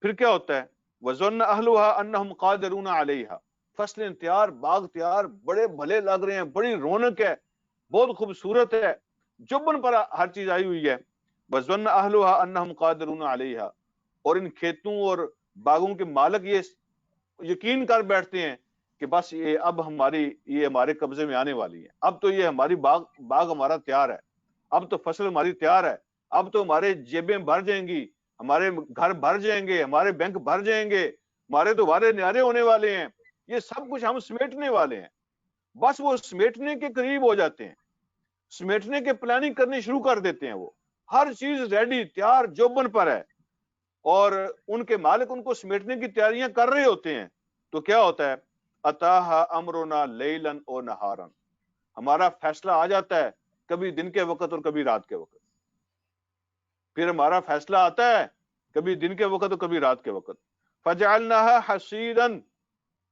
پھر کیا ہوتا ہے؟ وَظَنَّ أَهْلُهَا أَنَّهُمْ قَادِرُونَ عَلَيْهَا، فصلیں تیار، باغ تیار، بڑے بھلے لگ رہے ہیں، بڑی رونق ہے، بہت خوبصورت ہے، جبن پر ہر چیز آئی ہوئی ہے۔ وَظَنَّ أَهْلُهَا أَنَّهُمْ قَادِرُونَ عَلَيْهَا، اور ان کھیتوں اور باغوں کے مالک یہ یقین کر بیٹھتے ہیں کہ بس یہ ہمارے قبضے میں آنے والی ہے، اب تو یہ ہماری باغ ہمارا تیار ہے، اب تو فصل ہماری تیار ہے، اب تو ہمارے جیبیں بھر جائیں گی، ہمارے گھر بھر جائیں گے، ہمارے بینک بھر جائیں گے، ہمارے تو وعدے نیارے ہونے والے ہیں، یہ سب کچھ ہم سمیٹنے والے ہیں۔ بس وہ سمیٹنے کے قریب ہو جاتے ہیں، سمیٹنے کے پلاننگ کرنی شروع کر دیتے ہیں، وہ ہر چیز ریڈی تیار جوبن پر ہے، اور ان کے مالک ان کو سمیٹنے کی تیاریاں کر رہے ہوتے ہیں، تو کیا ہوتا ہے؟ اتاہا امرنا لیلا او نہارا، ہمارا فیصلہ آ جاتا ہے کبھی دن کے وقت اور کبھی رات کے وقت، پھر ہمارا فیصلہ آتا ہے کبھی دن کے وقت اور کبھی رات کے وقت۔ فجعلناها حصیدا،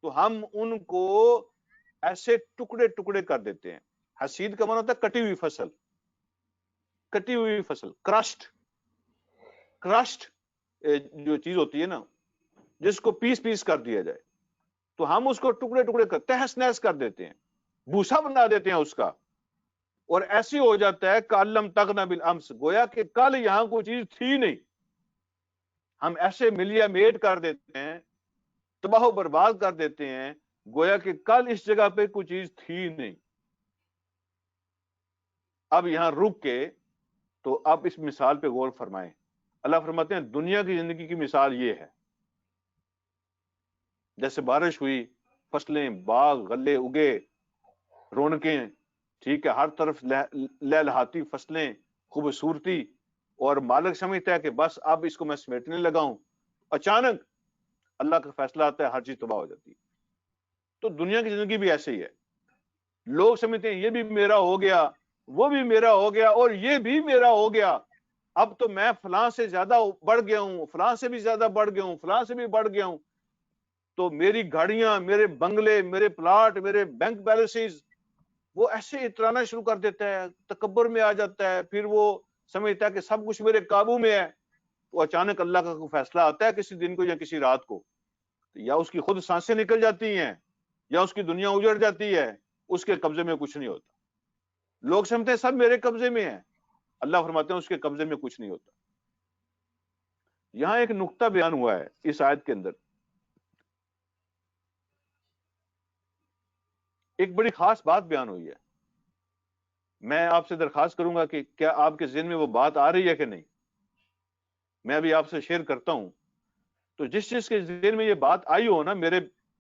تو ہم ان کو ایسے ٹکڑے ٹکڑے کر دیتے ہیں۔ حصید کا معنی ہوتا ہے کٹی ہوئی فصل، کٹی ہوئی فصل، کرشٹ جو چیز ہوتی ہے نا، جس کو پیس پیس کر دیا جائے، تو ہم اس کو ٹکڑے ٹکڑے کر تہس نہس کر دیتے ہیں، بھوسا بنا دیتے ہیں اس کا، اور ایسی ہو جاتا ہے کَأَلَّمْ تَغْنَ بِالْأَمْسِ، گویا کہ کل یہاں کوئی چیز تھی نہیں، ہم ایسے ملیا میٹ کر دیتے ہیں، تباہ و برباد کر دیتے ہیں، گویا کہ کل اس جگہ پہ کوئی چیز تھی نہیں۔ اب یہاں رک کے تو آپ اس مثال پہ غور فرمائیں۔ اللہ فرماتے ہیں دنیا کی زندگی کی مثال یہ ہے، جیسے بارش ہوئی، فصلیں، باغ، غلے اگے، رونقیں، ٹھیک ہے، ہر طرف لہلہاتی فصلیں، خوبصورتی، اور مالک سمجھتا ہے کہ بس اب اس کو میں سمیٹنے لگا ہوں، اچانک اللہ کا فیصلہ آتا ہے، ہر چیز تباہ ہو جاتی ہے۔ تو دنیا کی زندگی بھی ایسے ہی ہے، لوگ سمجھتے ہیں یہ بھی میرا ہو گیا، وہ بھی میرا ہو گیا، اور یہ بھی میرا ہو گیا، اب تو میں فلاں سے زیادہ بڑھ گیا ہوں، فلاں سے بھی زیادہ بڑھ گیا ہوں، فلاں سے بھی بڑھ گیا ہوں، تو میری گاڑیاں، میرے بنگلے، میرے پلاٹ، میرے بینک بیلنسز، وہ ایسے اترانا شروع کر دیتا ہے، تکبر میں آ جاتا ہے، پھر وہ سمجھتا ہے کہ سب کچھ میرے قابو میں ہے۔ تو اچانک اللہ کا کوئی فیصلہ آتا ہے کسی دن کو یا کسی رات کو، یا اس کی خود سانسیں نکل جاتی ہیں، یا اس کی دنیا اجڑ جاتی ہے، اس کے قبضے میں کچھ نہیں ہوتا۔ لوگ سمجھتے ہیں سب میرے قبضے میں ہے، اللہ فرماتے ہیں اس کے قبضے میں کچھ نہیں ہوتا۔ یہاں ایک نقطہ بیان ہوا ہے اس آیت کے اندر، ایک بڑی خاص بات بیان ہوئی ہے، میں آپ سے درخواست کروں گا کہ کیا آپ کے ذہن میں وہ بات آ رہی ہے کہ نہیں؟ میں ابھی آپ سے شیئر کرتا ہوں، تو جس چیز کے ذہن میں یہ بات آئی ہو نا میرے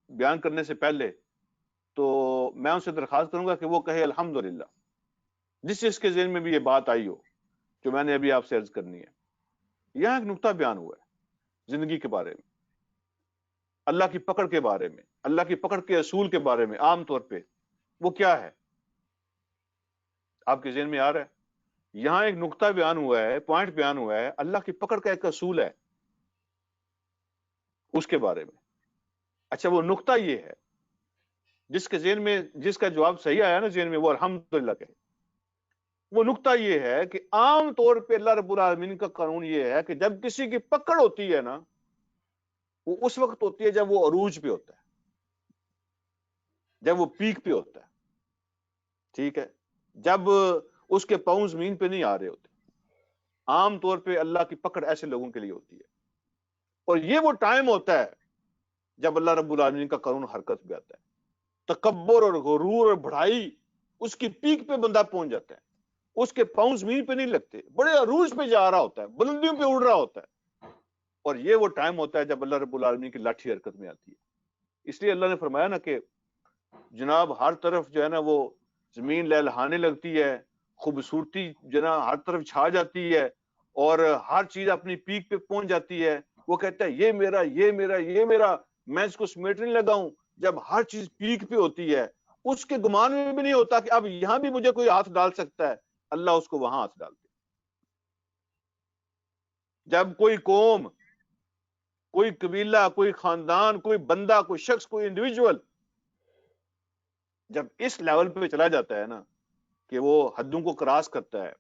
بیان کرنے سے پہلے، تو میں ان سے درخواست کروں گا کہ وہ کہے الحمدللہ، جس چیز کے ذہن میں بھی یہ بات آئی ہو جو میں نے ابھی آپ سے عرض کرنی ہے۔ یہاں ایک نقطہ بیان ہوا ہے زندگی کے بارے میں، اللہ کی پکڑ کے بارے میں، اللہ کی پکڑ کے اصول کے بارے میں، عام طور پہ وہ کیا ہے آپ کے ذہن میں آ رہا ہے؟ یہاں ایک نقطہ بیان ہوا ہے، پوائنٹ بیان ہوا ہے، اللہ کی پکڑ کا ایک اصول ہے اس کے بارے میں۔ اچھا، وہ نقطہ یہ ہے، جس کے ذہن میں جس کا جواب صحیح آیا نا ذہن میں، وہ الحمدللہ کہے۔ وہ نقطہ یہ ہے کہ عام طور پہ اللہ رب العالمین کا قانون یہ ہے کہ جب کسی کی پکڑ ہوتی ہے نا، وہ اس وقت ہوتی ہے جب وہ عروج پہ ہوتا ہے، جب وہ پیک پہ ہوتا ہے، ٹھیک ہے، جب اس کے پاؤں زمین پہ نہیں آ رہے ہوتے۔ عام طور پہ اللہ کی پکڑ ایسے لوگوں کے لیے ہوتی ہے، اور یہ وہ ٹائم ہوتا ہے جب اللہ رب العالمین کا قانون حرکت پہ آتا ہے۔ تکبر اور غرور اور بڑائی، اس کی پیک پہ بندہ پہنچ جاتا ہے، اس کے پاؤں زمین پہ نہیں لگتے، بڑے عروج پہ جا رہا ہوتا ہے، بلندیوں پہ اڑ رہا ہوتا ہے، اور یہ وہ ٹائم ہوتا ہے جب اللہ رب العالمین کی لاٹھی حرکت میں آتی ہے۔ اس لیے اللہ نے فرمایا نا کہ جناب ہر طرف جو ہے نا وہ زمین لہلہانے لگتی ہے، خوبصورتی جناب ہر طرف چھا جاتی ہے، اور ہر چیز اپنی پیک پہ پہنچ جاتی ہے۔ وہ کہتا ہے یہ میرا، یہ میرا، یہ میرا، میں اس کو سمیٹنے لگا ہوں۔ جب ہر چیز پیک پہ ہوتی ہے، اس کے گمان میں بھی نہیں ہوتا کہ اب یہاں بھی مجھے کوئی ہاتھ ڈال سکتا ہے، اللہ اس کو وہاں ہاتھ ڈالتے۔ جب کوئی قوم، کوئی قبیلہ، کوئی خاندان، کوئی بندہ، کوئی شخص، کوئی انڈیویجول جب اس لیول پہ چلا جاتا ہے نا کہ وہ حدوں کو کراس کرتا ہے،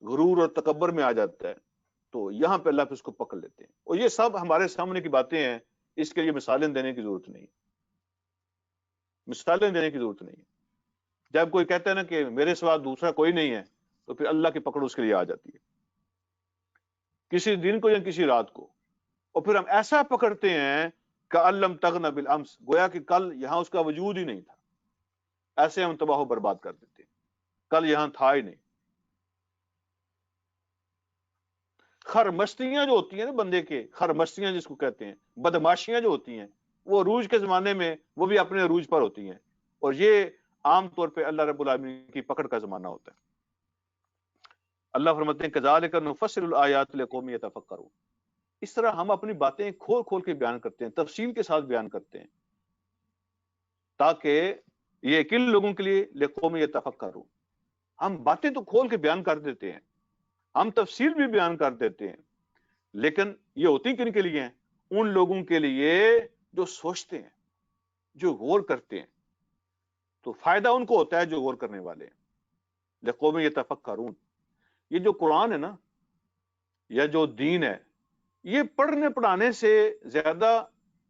غرور اور تکبر میں آ جاتا ہے، تو یہاں پہ اللہ پہ اس کو پکڑ لیتے ہیں۔ اور یہ سب ہمارے سامنے کی باتیں ہیں، اس کے لیے مثالیں دینے کی ضرورت نہیں، مثالیں دینے کی ضرورت نہیں۔ جب کوئی کہتا ہے نا کہ میرے سوا دوسرا کوئی نہیں ہے، تو پھر اللہ کی پکڑ اس کے لیے آ جاتی ہے، کسی دن کو یا کسی رات کو۔ اور پھر ہم ایسا پکڑتے ہیں کہ علم تغن بالامس، گویا کہ کل یہاں اس کا وجود ہی نہیں تھا، ایسے ہم تباہ و برباد کر دیتے ہیں، کل یہاں تھا ہی نہیں۔ خرمستیاں جو ہوتی ہیں نا بندے کے، خرمستیاں جس کو کہتے ہیں، بدماشیاں جو ہوتی ہیں، وہ عروج کے زمانے میں وہ بھی اپنے عروج پر ہوتی ہیں، اور یہ عام طور پہ اللہ رب العالمین کی پکڑ کا زمانہ ہوتا ہے۔ اللہ فرماتے ہیں کذالک نفصل الآیات لقوم یتفکرون، اس طرح ہم اپنی باتیں کھول کھول کے بیان کرتے ہیں، تفصیل کے ساتھ بیان کرتے ہیں، تاکہ یہ کن لوگوں کے لیے، لقوم یتفکرون، ہم باتیں تو کھول کے بیان کر دیتے ہیں، ہم تفصیل بھی بیان کر دیتے ہیں، لیکن یہ ہوتی کن کے لیے ہیں؟ ان لوگوں کے لیے جو سوچتے ہیں، جو غور کرتے ہیں، تو فائدہ ان کو ہوتا ہے جو غور کرنے والے ہیں۔ لقوم یتفکرون، یہ جو قرآن ہے نا، یا جو دین ہے، یہ پڑھنے پڑھانے سے زیادہ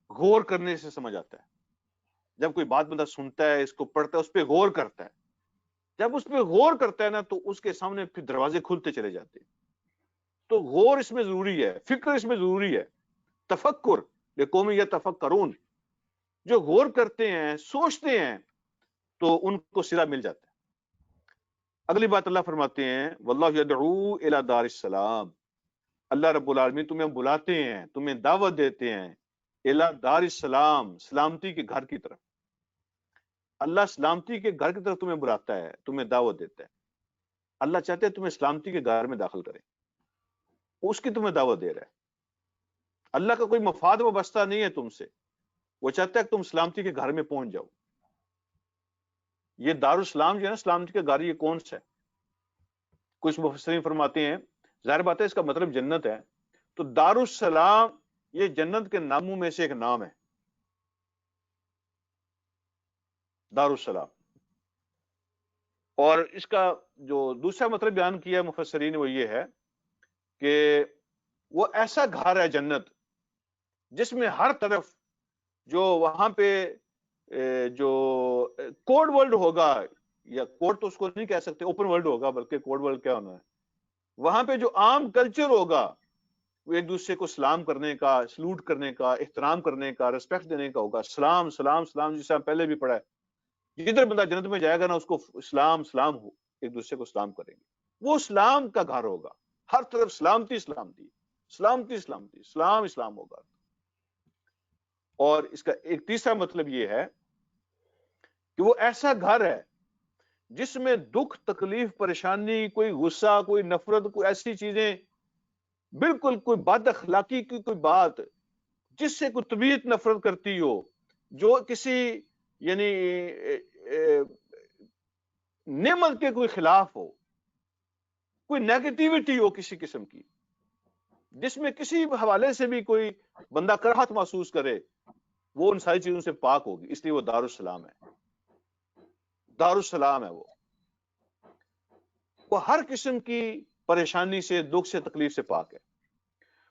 غور کرنے سے سمجھ آتا ہے۔ جب کوئی بات بندہ سنتا ہے، اس کو پڑھتا ہے، اس پہ غور کرتا ہے، جب اس پہ غور کرتا ہے نا تو اس کے سامنے پھر دروازے کھلتے چلے جاتے ہیں۔ تو غور اس میں ضروری ہے، فکر اس میں ضروری ہے، تفکر، لقوم یتفکرون، جو غور کرتے ہیں، سوچتے ہیں، تو ان کو صلہ مل جاتا ہے۔ اگلی بات اللہ فرماتے ہیں واللہ یدعو الی دار السلام، اللہ رب العالمین تمہیں بلاتے ہیں، تمہیں دعوت دیتے ہیں الی دار السلام، سلامتی کے گھر کی طرف۔ اللہ سلامتی کے گھر کی طرف تمہیں بلاتا ہے، تمہیں دعوت دیتا ہے۔ اللہ چاہتے ہیں تمہیں سلامتی کے گھر میں داخل کریں، اس کی تمہیں دعوت دے رہا ہے۔ اللہ کا کوئی مفاد وابستہ نہیں ہے تم سے، وہ چاہتا ہے کہ تم سلامتی کے گھر میں پہنچ جاؤ۔ یہ دارالسلام جو ہے نا، سلامتی کا گھر، یہ کون سا ہے؟ کچھ مفسرین فرماتے ہیں ظاہر بات ہے اس کا مطلب جنت ہے، تو دارالسلام یہ جنت کے ناموں میں سے ایک نام ہے، دارالسلام۔ اور اس کا جو دوسرا مطلب بیان کیا مفسرین وہ یہ ہے کہ وہ ایسا گھر ہے جنت جس میں ہر طرف جو وہاں پہ جو کوڈ ورلڈ ہوگا، یا کوڈ تو اس کو نہیں کہہ سکتے، اوپن ورلڈ ہوگا، بلکہ کوڈ ورلڈ کیا ہونا ہے، وہاں پہ جو عام کلچر ہوگا وہ ایک دوسرے کو سلام کرنے کا، سلوٹ کرنے کا، احترام کرنے کا، ریسپیکٹ دینے کا ہوگا۔ سلام سلام سلام، جسے ہم پہلے بھی پڑھا ہے، جدھر بندہ جنت میں جائے گا نا اس کو سلام سلام ہو، ایک دوسرے کو سلام کریں گے، وہ اسلام کا گھر ہوگا، ہر طرف سلامتی سلامتی سلامتی سلامتی، اسلام اسلام ہوگا۔ اور اس کا ایک تیسرا مطلب یہ ہے کہ وہ ایسا گھر ہے جس میں دکھ، تکلیف، پریشانی، کوئی غصہ، کوئی نفرت، کوئی ایسی چیزیں، بالکل کوئی بد اخلاقی کی کوئی بات جس سے کوئی طبیعت نفرت کرتی ہو، جو کسی یعنی نعمت کے کوئی خلاف ہو، کوئی نیگیٹیوٹی ہو کسی قسم کی، جس میں کسی حوالے سے بھی کوئی بندہ کراہت محسوس کرے، وہ ان ساری چیزوں سے پاک ہوگی۔ اس لیے وہ دارالسلام ہے، دارالسلام ہے۔ وہ ہر قسم کی پریشانی سے، دکھ سے، تکلیف سے پاک ہے۔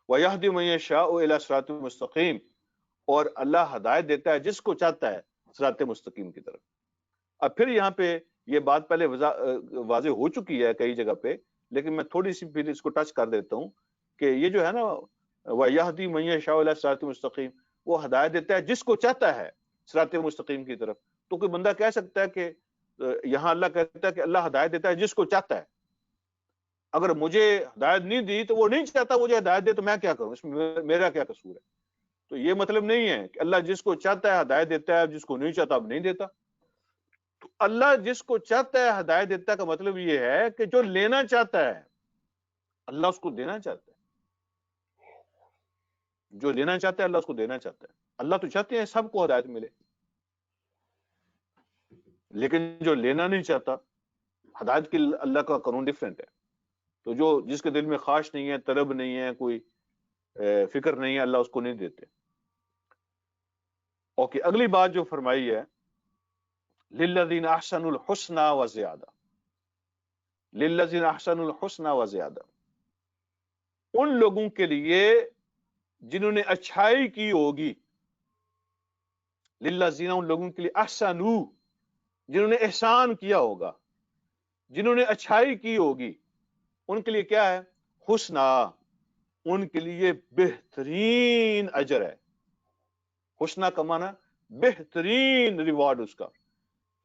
وَيَهْدِي مَن يَشَاءُ إِلَىٰ صِرَاطٍ مُسْتَقِيمٍ، اور اللہ ہدایت دیتا ہے جس کو چاہتا ہے صراط مستقیم کی طرف۔ اب پھر یہاں پہ یہ بات پہلے واضح ہو چکی ہے کئی جگہ پہ، لیکن میں تھوڑی سی پھر اس کو ٹچ کر دیتا ہوں کہ یہ جو ہے نا وَيَهْدِي مَن يَشَاءُ إِلَىٰ صِرَاطٍ مُسْتَقِيمٍ، وہ ہدایت دیتا ہے جس کو چاہتا ہے صراط مستقیم کی طرف۔ تو کوئی بندہ کہہ سکتا ہے کہ یہاں اللہ کہتا ہے کہ اللہ ہدایت دیتا ہے جس کو چاہتا ہے، اگر مجھے ہدایت نہیں دی تو وہ نہیں چاہتا مجھے ہدایت دے، تو میں کیا کروں، اس میں میرا کیا قصور ہے؟ تو یہ مطلب نہیں ہے کہ اللہ جس کو چاہتا ہے ہدایت دیتا ہے، جس کو نہیں چاہتا اب نہیں دیتا۔ تو اللہ جس کو چاہتا ہے ہدایت دیتا ہے کا مطلب یہ ہے کہ جو لینا چاہتا ہے اللہ اس کو دینا چاہتا ہے، جو لینا چاہتا ہے اللہ اس کو دینا چاہتا ہے۔ اللہ تو چاہتے ہیں سب کو ہدایت ملے، لیکن جو لینا نہیں چاہتا، ہدایت کی اللہ کا قانون ڈفرینٹ ہے، تو جو جس کے دل میں خواہش نہیں ہے، طلب نہیں ہے، کوئی فکر نہیں ہے، اللہ اس کو نہیں دیتے۔ اوکے، اگلی بات جو فرمائی ہے للذین احسنوا الحسنى وزیادہ، للذین احسنوا الحسنى وزیادہ، ان لوگوں کے لیے جنہوں نے اچھائی کی ہوگی، للذین، ان لوگوں کے لیے احسنوا، جنہوں نے احسان کیا ہوگا، جنہوں نے اچھائی کی ہوگی، ان کے لیے کیا ہے؟ حسنہ، ان کے لیے بہترین اجر ہے۔ حسنہ کا معنی بہترین ریوارڈ اس کا۔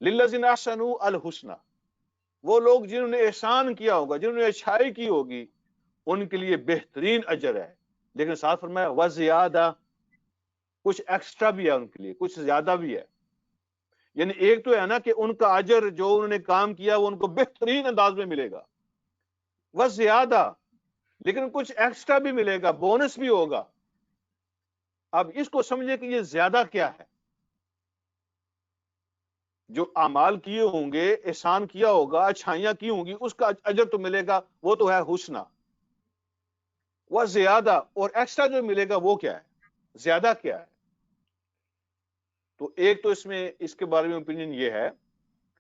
للذین احسنوا الحسنہ، وہ لوگ جنہوں نے احسان کیا ہوگا، جنہوں نے اچھائی کی ہوگی، ان کے لیے بہترین اجر ہے۔ لیکن ساتھ فرمایا وزیادہ، کچھ ایکسٹرا بھی ہے ان کے لیے، کچھ زیادہ بھی ہے۔ یعنی ایک تو ہے نا کہ ان کا اجر جو انہوں نے کام کیا وہ ان کو بہترین انداز میں ملے گا، وزیادہ، لیکن کچھ ایکسٹرا بھی ملے گا، بونس بھی ہوگا۔ اب اس کو سمجھے کہ یہ زیادہ کیا ہے۔ جو اعمال کیے ہوں گے، احسان کیا ہوگا، اچھائیاں کی ہوں گی، اس کا اجر تو ملے گا، وہ تو ہے حسنہ۔ وہ زیادہ، اور ایکسٹرا جو ملے گا وہ کیا ہے؟ زیادہ کیا ہے؟ تو ایک تو اس میں اس کے بارے میں اوپینین یہ ہے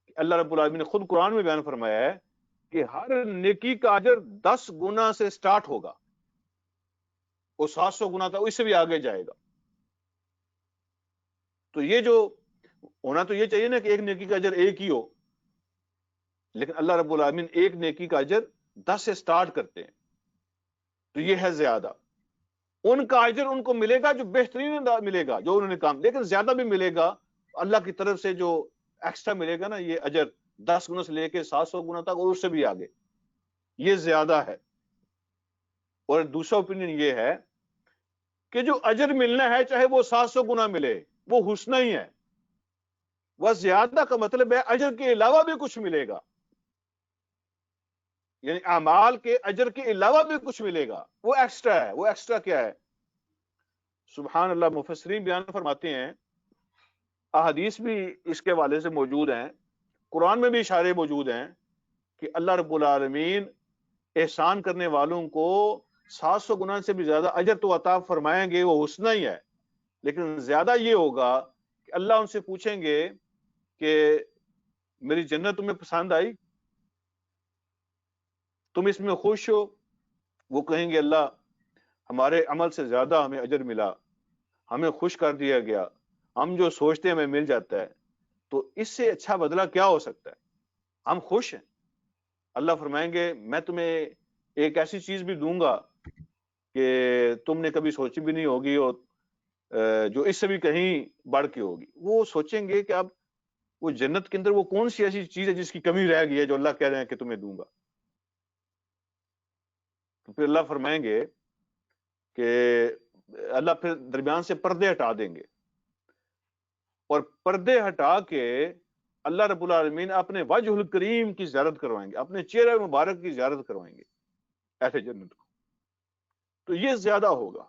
کہ اللہ رب العالمین نے خود قرآن میں بیان فرمایا ہے کہ ہر نیکی کا اجر 10 گنا سے سٹارٹ ہوگا، وہ 700 گنا تھا، اس سے بھی آگے جائے گا۔ تو یہ جو ہونا تو یہ چاہیے نا کہ ایک نیکی کا اجر ایک ہی ہو، لیکن اللہ رب العالمین ایک نیکی کا اجر 10 سے سٹارٹ کرتے ہیں، تو یہ ہے زیادہ۔ ان کا اجر ان کو ملے گا جو بہترین ملے گا جو انہوں نے کام، لیکن زیادہ بھی ملے گا اللہ کی طرف سے، جو ایکسٹرا ملے گا نا، یہ اجر 10 گنا سے لے کے 700 گنا تک اور اس سے بھی آگے، یہ زیادہ ہے۔ اور دوسرا اوپینین یہ ہے کہ جو اجر ملنا ہے چاہے وہ 700 گنا ملے، وہ حسنہ ہی ہے۔ وہ زیادہ کا مطلب ہے اجر کے علاوہ بھی کچھ ملے گا، یعنی اعمال کے اجر کے علاوہ بھی کچھ ملے گا، وہ ایکسٹرا ہے۔ وہ ایکسٹرا کیا ہے؟ سبحان اللہ، مفسرین بیان فرماتے ہیں، احادیث بھی اس کے حوالے سے موجود ہیں، قرآن میں بھی اشارے موجود ہیں کہ اللہ رب العالمین احسان کرنے والوں کو 700 گنا سے بھی زیادہ اجر تو عطا فرمائیں گے، وہ حسنہ ہی ہے۔ لیکن زیادہ یہ ہوگا کہ اللہ ان سے پوچھیں گے کہ میری جنت تمہیں پسند آئی، تم اس میں خوش ہو؟ وہ کہیں گے اللہ ہمارے عمل سے زیادہ ہمیں اجر ملا، ہمیں خوش کر دیا گیا، ہم جو سوچتے ہیں ہمیں مل جاتا ہے، تو اس سے اچھا بدلہ کیا ہو سکتا ہے؟ ہم خوش ہیں۔ اللہ فرمائیں گے میں تمہیں ایک ایسی چیز بھی دوں گا کہ تم نے کبھی سوچی بھی نہیں ہوگی، اور جو اس سے بھی کہیں بڑھ کے ہوگی۔ وہ سوچیں گے کہ اب وہ جنت کے اندر وہ کون سی ایسی چیز ہے جس کی کمی رہ گئی ہے جو اللہ کہہ رہے ہیں کہ تمہیں دوں گا۔ تو پھر اللہ فرمائیں گے کہ اللہ پھر درمیان سے پردے ہٹا دیں گے، اور پردے ہٹا کے اللہ رب العالمین اپنے وجہ الکریم کی زیارت کروائیں گے، اپنے چہرے مبارک کی زیارت کروائیں گے ایسے جنت کو۔ تو یہ زیادہ ہوگا،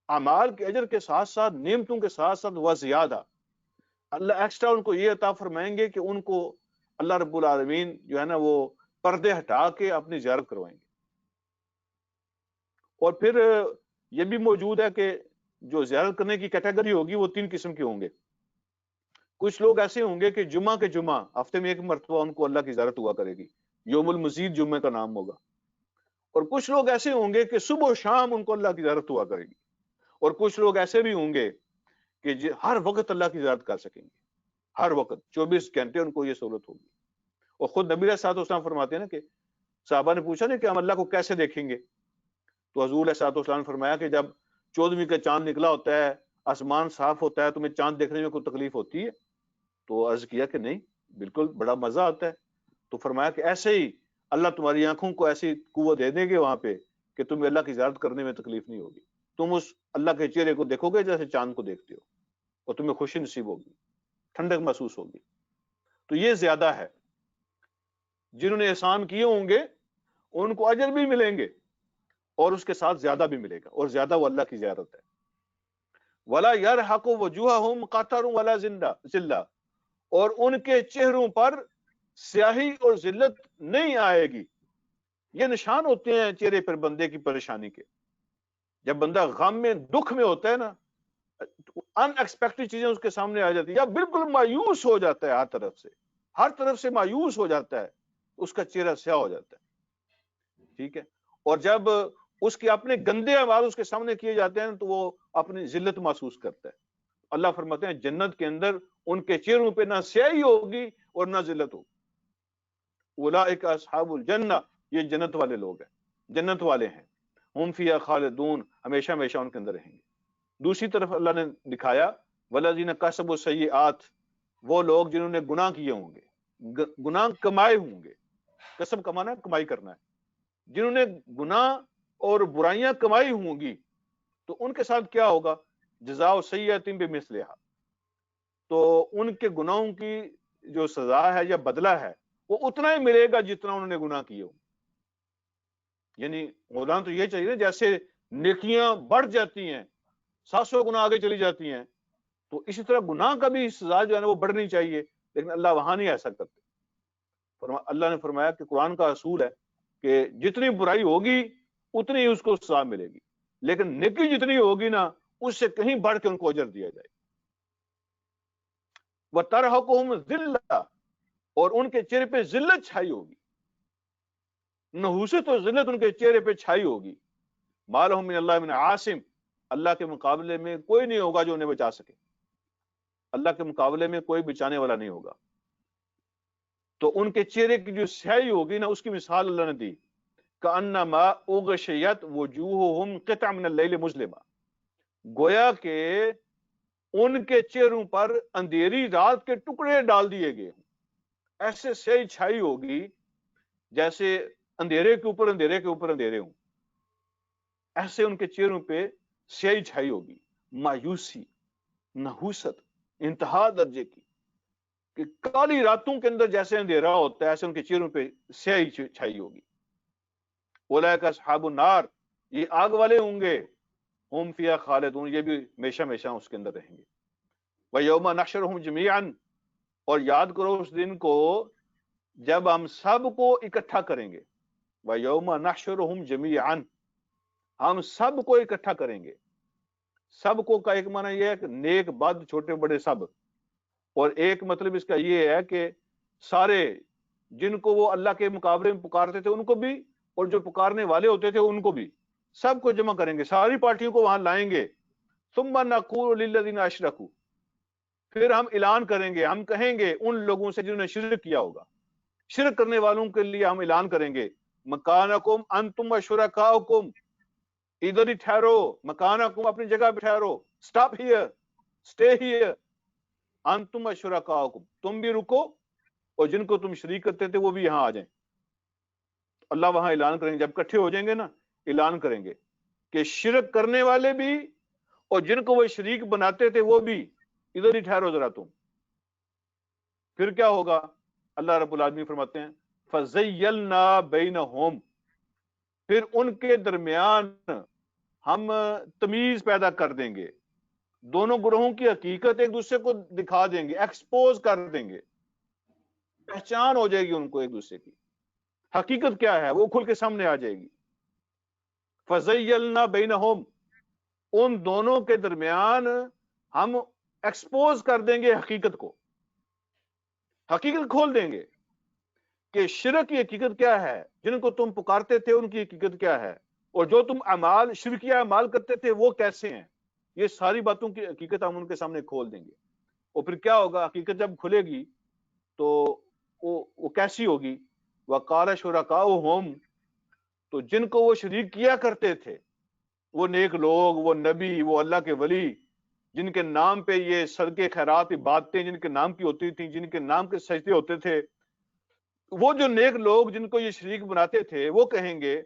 اعمال کے اجر کے ساتھ ساتھ، نعمتوں کے ساتھ ساتھ وہ زیادہ۔ اللہ ایکسٹرا ان کو یہ عطا فرمائیں گے کہ ان کو اللہ رب العالمین جو ہے نا وہ پردے ہٹا کے اپنی زیارت کروائیں گے۔ اور پھر یہ بھی موجود ہے کہ جو زیارت کرنے کی کیٹیگری ہوگی وہ 3 قسم کے ہوں گے۔ کچھ لوگ ایسے ہوں گے کہ جمعہ کے جمعہ ہفتے میں 1 مرتبہ ان کو اللہ کی زیارت ہوا کرے گی، یوم المزید جمعہ کا نام ہوگا۔ اور کچھ لوگ ایسے ہوں گے کہ صبح و شام ان کو اللہ کی زیارت ہوا کرے گی۔ اور کچھ لوگ ایسے بھی ہوں گے کہ ہر وقت اللہ کی زیارت کر سکیں گے، ہر وقت 24 گھنٹے ان کو یہ سہولت ہوگی۔ اور خود نبی علیہ الصلوۃ والسلام فرماتے ہیں نا کہ صحابہ نے پوچھا نا کہ ہم اللہ کو کیسے دیکھیں گے، تو حضور علیہ الصلوۃ والسلام نے فرمایا کہ جب 14ویں کا چاند نکلا ہوتا ہے، آسمان صاف ہوتا ہے، تمہیں چاند دیکھنے میں کوئی تکلیف ہوتی ہے؟ تو عرض کیا کہ نہیں، بالکل بڑا مزہ آتا ہے۔ تو فرمایا کہ ایسے ہی اللہ تمہاری آنکھوں کو ایسی قوت دے دیں گے وہاں پہ کہ تمہیں اللہ کی زیارت کرنے میں تکلیف نہیں ہوگی، تم اس اللہ کے چہرے کو دیکھو گے جیسے چاند کو دیکھتے ہو، اور تمہیں خوشی نصیب ہوگی، ٹھنڈک محسوس ہوگی۔ تو یہ زیادہ ہے، جنہوں نے احسان کیے ہوں گے ان کو اجر بھی ملیں گے اور اس کے ساتھ زیادہ بھی ملے گا، اور زیادہ وہ اللہ کی زیارت ہے۔ وَلَا يَرْحَقُ وُجُوهَهُمْ قَتَرٌ وَلَا ذِلَّةٌ، اور ان کے چہروں پر سیاہی اور ذلت نہیں آئے گی. یہ نشان ہوتے ہیں چہرے پر بندے کی پریشانی کے. جب بندہ غم میں دکھ میں ہوتا ہے نا، ان ایکسپیکٹڈ چیزیں اس کے سامنے آ جاتی ہیں، یا بالکل مایوس ہو جاتا ہے، ہر طرف سے مایوس ہو جاتا ہے، اس کا چہرہ سیاہ ہو جاتا ہے. ٹھیک ہے. اور جب اس کے اپنے گندے اعمال اس کے سامنے کیے جاتے ہیں تو وہ اپنی ذلت محسوس کرتا ہے. اللہ فرماتے ہیں جنت کے اندر ان کے چہروں پہ نہ سیاہی ہوگی اور نہ ذلت ہوگی. اولئک اصحاب الجنہ، یہ جنت والے لوگ ہیں، جنت والے ہیں. ہم فیہا خالدون، ہمیشہ ہمیشہ ان کے اندر رہیں گے. دوسری طرف اللہ نے دکھایا والذین کسبوا السیئات، وہ لوگ جنہوں نے گناہ کیے ہوں گے، گناہ کمائے ہوں گے. کسب کمانا ہے، کمائی کرنا ہے. جنہوں نے گناہ اور برائیاں کمائی ہوں گی تو ان کے ساتھ کیا ہوگا؟ جزاء سیئۃ بمثلھا، تو ان کے گناہوں کی جو سزا ہے یا بدلہ ہے وہ اتنا ہی ملے گا جتنا انہوں نے گناہ کیے ہوں. یعنی ہونا تو یہ چاہیے جیسے نیکیاں بڑھ جاتی ہیں، 700 گناہ آگے چلی جاتی ہیں، تو اسی طرح گناہ کا بھی سزا جو ہے نا وہ بڑھنی چاہیے. لیکن اللہ وہاں نہیں ایسا کرتے. اللہ نے فرمایا کہ قرآن کا اصول ہے کہ جتنی برائی ہوگی اتنی ہی اس کو سزا ملے گی، لیکن نیکی جتنی ہوگی نا اس سے کہیں بڑھ کے ان کو اجر دیا جائے. وَتَرْهَقُهُمْ ذِلَّةٌ، اور ان کے چہرے پہ ذلت چھائی ہوگی، نحوست اور ذلت ان کے چہرے پہ چھائی ہوگی. مَا لَهُم مِّنَ اللَّهِ مِنْ عَاصِمٍ، اللہ کے مقابلے میں کوئی نہیں ہوگا جو انہیں بچا سکے. اللہ کے مقابلے میں کوئی بچانے والا نہیں ہوگا. تو ان کے چہرے کی جو سیاہی ہوگی نا اس کی مثال اللہ نے دی، کأنما اغشیت وجوہہم قطع من اللیل مظلمہ، گویا کہ ان کے چہروں پر اندھیری رات کے ٹکڑے ڈال دیے گئے. ایسے سیاہی چھائی ہوگی جیسے اندھیرے کے اوپر اندھیرے کے اوپر اندھیرے ہوں، ایسے ان کے چہروں پہ سیاہی چھائی ہوگی. مایوسی، نحوست انتہا درجے کی، کہ کالی راتوں کے اندر جیسے اندھیرا ہوتا ہے ایسے ان کے چہروں پہ سیاہی چھائی ہوگی. اولئک اصحاب النار، یہ آگ والے ہوں گے. ہم فیہا خالدون، یہ بھی ہمیشہ ہمیشہ اس کے اندر رہیں گے. وَیَوْمَ نَحْشُرُهُمْ جَمِيعًا، اور یاد کرو اس دن کو جب ہم سب کو اکٹھا کریں گے. وَيَوْمَ نَحْشُرُهُمْ جَمِيعًا، ہم سب کو اکٹھا کریں گے. سب کو کا ایک معنی یہ ہے کہ نیک بد چھوٹے بڑے سب، اور ایک مطلب اس کا یہ ہے کہ سارے جن کو وہ اللہ کے مقابلے میں پکارتے تھے ان کو بھی، اور جو پکارنے والے ہوتے تھے ان کو بھی، سب کو جمع کریں گے، ساری پارٹیوں کو وہاں لائیں گے. ثم نقول للذین اشرکوا، پھر ہم اعلان کریں گے، ہم کہیں گے ان لوگوں سے جنہوں نے شرک کیا ہوگا، شرک کرنے والوں کے لیے ہم اعلان کریں گے، مکانکم انتم وشرکاؤکم، ادھر ہی ٹھہرو، مکانکم اپنی جگہ پہ ٹھہرو، اسٹاپ ہیئر، اسٹے ہیئر، انتم وشرکاؤکم، تم بھی رکو اور جن کو تم شریک کرتے تھے وہ بھی یہاں آ جائیں. اللہ وہاں اعلان کریں گے، جب اکٹھے ہو جائیں گے نا اعلان کریں گے کہ شرک کرنے والے بھی اور جن کو وہ شریک بناتے تھے وہ بھی ادھر ہی ٹھہرو ذرا تم. پھر کیا ہوگا؟ اللہ رب العالمین فرماتے ہیں فَزَيَّلْنَا بَيْنَهُمْ، پھر ان کے درمیان ہم تمیز پیدا کر دیں گے، دونوں گروہوں کی حقیقت ایک دوسرے کو دکھا دیں گے، ایکسپوز کر دیں گے، پہچان ہو جائے گی ان کو ایک دوسرے کی، حقیقت کیا ہے وہ کھل کے سامنے آ جائے گی. فَزَيَّلْنَا بَيْنَهُمْ، ان دونوں کے درمیان ہم ایکسپوز کر دیں گے حقیقت کو، حقیقت کھول دیں گے کہ شرک کی حقیقت کیا ہے، جن کو تم پکارتے تھے ان کی حقیقت کیا ہے، اور جو تم اعمال شرکیہ اعمال کرتے تھے وہ کیسے ہیں. یہ ساری باتوں کی حقیقت ہم ان کے سامنے کھول دیں گے. اور پھر کیا ہوگا؟ حقیقت جب کھلے گی تو وہ کیسی ہوگی؟ وَقَالَ شُرَكَاؤُهُمْ، تو جن کو وہ شریک کیا کرتے تھے، وہ نیک لوگ، وہ نبی، وہ اللہ کے ولی، جن کے نام پہ یہ صدقے خیرات عبادتیں جن کے نام کی ہوتی تھیں، جن کے نام کے سجدے ہوتے تھے، وہ جو نیک لوگ جن کو یہ شریک بناتے تھے وہ کہیں گے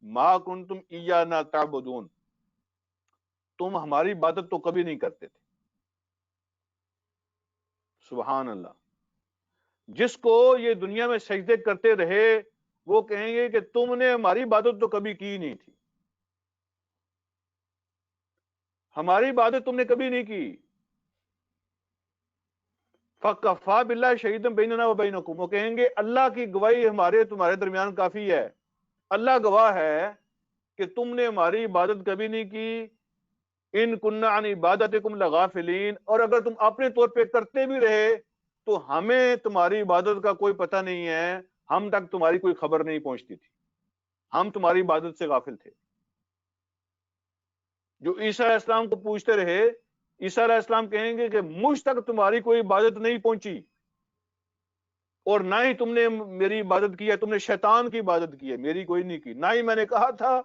ما کنتم ایانا تعبدون، تم ہماری عبادت تو کبھی نہیں کرتے تھے. سبحان اللہ. جس کو یہ دنیا میں سجدے کرتے رہے وہ کہیں گے کہ تم نے ہماری عبادت تو کبھی کی نہیں تھی، ہماری عبادت تم نے کبھی نہیں کی. فَكَفَى بِاللَّهِ شَهِيدًا بَيْنَنَا وَبَيْنَكُمْ، وہ کہیں گے اللہ کی گواہی ہمارے تمہارے درمیان کافی ہے، اللہ گواہ ہے کہ تم نے ہماری عبادت کبھی نہیں کی، ان کننا عن عبادتکم لغافلین، اور اگر تم اپنے طور پہ کرتے بھی رہے تو ہمیں تمہاری عبادت کا کوئی پتہ نہیں ہے، ہم تک تمہاری کوئی خبر نہیں پہنچتی تھی، ہم تمہاری عبادت سے غافل تھے۔ جو عیسیٰ علیہ السلام کو پوچھتے رہے، عیسیٰ علیہ السلام کہیں گے کہ مجھ تک تمہاری کوئی عبادت نہیں پہنچی، اور نہ ہی تم نے میری عبادت کی ہے، تم نے شیطان کی عبادت کی ہے، میری کوئی نہیں کی، نہ ہی میں نے کہا تھا،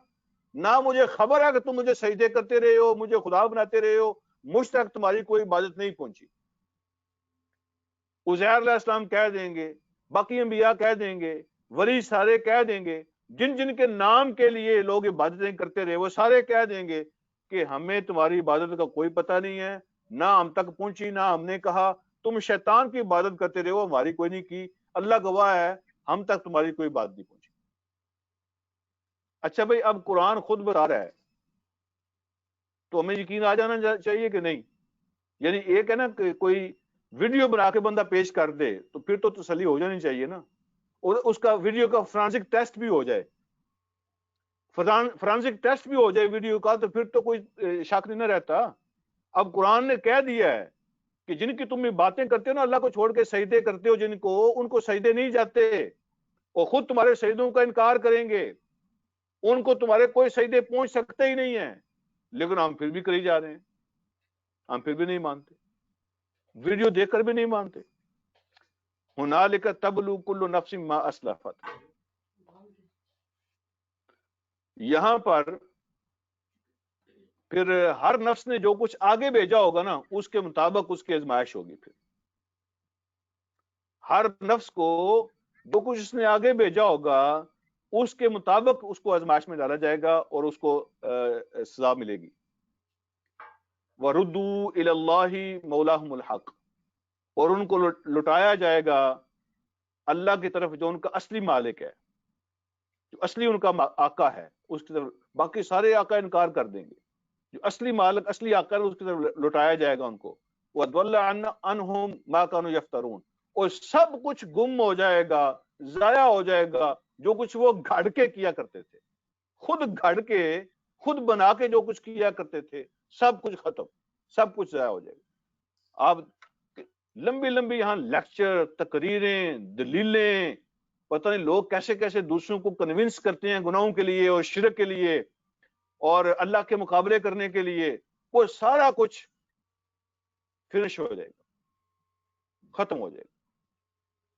نہ مجھے خبر ہے کہ تم مجھے سجدے کرتے رہے ہو، مجھے خدا بناتے رہے ہو، مجھ تک تمہاری کوئی عبادت نہیں پہنچی۔ عزیر علیہ السلام کہہ دیں گے، باقی انبیاء کہہ دیں گے، ولی سارے کہہ دیں گے، جن جن کے نام کے لیے لوگ عبادتیں کرتے رہے وہ سارے کہہ دیں گے کہ ہمیں تمہاری عبادت کا کوئی پتہ نہیں ہے، نہ ہم تک پہنچی، نہ ہم نے کہا، تم شیطان کی عبادت کرتے رہے ہو، ہماری کوئی نہیں کی، اللہ گواہ ہے ہم تک تمہاری کوئی بات نہیں پہنچی۔ اچھا بھائی، اب قرآن خود بتا رہا ہے تو ہمیں یقین آ جانا چاہیے کہ نہیں؟ یعنی ایک ہے نا کہ کوئی ویڈیو بنا کے بندہ پیش کر دے تو پھر تو تسلی ہو جانی چاہیے نا، اور اس کا ویڈیو کا فرانسک ٹیسٹ بھی ہو جائے، فرانسک ٹیسٹ بھی ہو جائے ویڈیو کا، تو پھر تو کوئی شک نہیں نہ رہتا۔ اب قرآن نے کہہ دیا ہے کہ جن کی تم باتیں کرتے ہو نا، اللہ کو چھوڑ کے سجدے کرتے ہو جن کو، ان کو سجدے نہیں جاتے، وہ خود تمہارے سجدوں کا انکار کریں گے، ان کو تمہارے کوئی سجدے پہنچ سکتے ہی نہیں ہیں، لیکن ہم پھر بھی کری جا رہے ہیں، ہم پھر بھی نہیں مانتے، ویڈیو دیکھ کر بھی نہیں مانتے۔ ہنالک تبلو کل نفس ما اسلفت، یہاں پر پھر ہر نفس نے جو کچھ آگے بھیجا ہوگا نا، اس کے مطابق اس کی آزمائش ہوگی۔ پھر ہر نفس کو جو کچھ اس نے آگے بھیجا ہوگا اس کے مطابق اس کو آزمائش میں ڈالا جائے گا اور اس کو سزا ملے گی۔ وَرُدُّوا إِلَى اللَّهِ مَوْلَاهُمُ الْحَقِّ، اور ان کو لٹایا جائے گا اللہ کی طرف جو ان کا اصلی مالک ہے، جو اصلی ان کا آقا ہے، اس کی طرف۔ باقی سارے آقا انکار کر دیں گے، جو اصلی مالک اصلی آقا ہے اس کی طرف لٹایا جائے گا ان کو۔ وَضَلَّ عَنْهُمْ مَا كَانُوا يَفْتَرُونَ، اور سب کچھ گم ہو جائے گا، ضائع ہو جائے گا جو کچھ وہ گھڑ کے کیا کرتے تھے، خود گھڑ کے، خود بنا کے جو کچھ کیا کرتے تھے، سب کچھ ختم، سب کچھ ضائع ہو جائے گا۔ آپ لمبی لمبی یہاں لیکچر، تقریریں، دلیلیں، پتہ نہیں لوگ کیسے کیسے دوسروں کو کنونس کرتے ہیں گناہوں کے لیے اور شرک کے لیے اور اللہ کے مقابلے کرنے کے لیے، وہ سارا کچھ فنش ہو جائے گا، ختم ہو جائے گا۔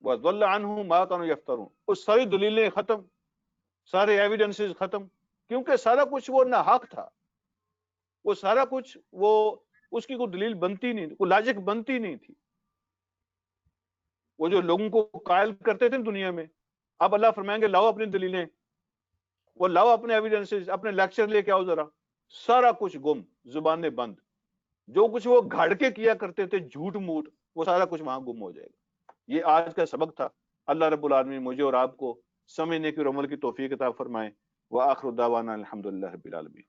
وَضَلَّ عَنْهُمْ مَا كَانُوا يَفْتَرُونَ، وہ ساری دلیلیں ختم، سارے ایویڈنسز ختم، کیونکہ سارا کچھ وہ ناحق تھا، وہ سارا کچھ وہ اس کی کوئی دلیل بنتی نہیں، کوئی لاجک بنتی نہیں تھی، وہ جو لوگوں کو قائل کرتے تھے دنیا میں، اب اللہ فرمائیں گے لاؤ اپنی دلیلیں، وہ لاؤ اپنے ایویڈنسز، اپنے لیکچر لے کے آؤ ذرا، سارا کچھ گم، زبانیں بند، جو کچھ وہ گھڑ کے کیا کرتے تھے جھوٹ موٹ، وہ سارا کچھ وہاں گم ہو جائے گا۔ یہ آج کا سبق تھا۔ اللہ رب العالمین مجھے اور آپ کو سمجھنے کی اور عمل کی توفیق عطا فرمائے۔ وآخر دعوانا الحمدللہ رب العالمین۔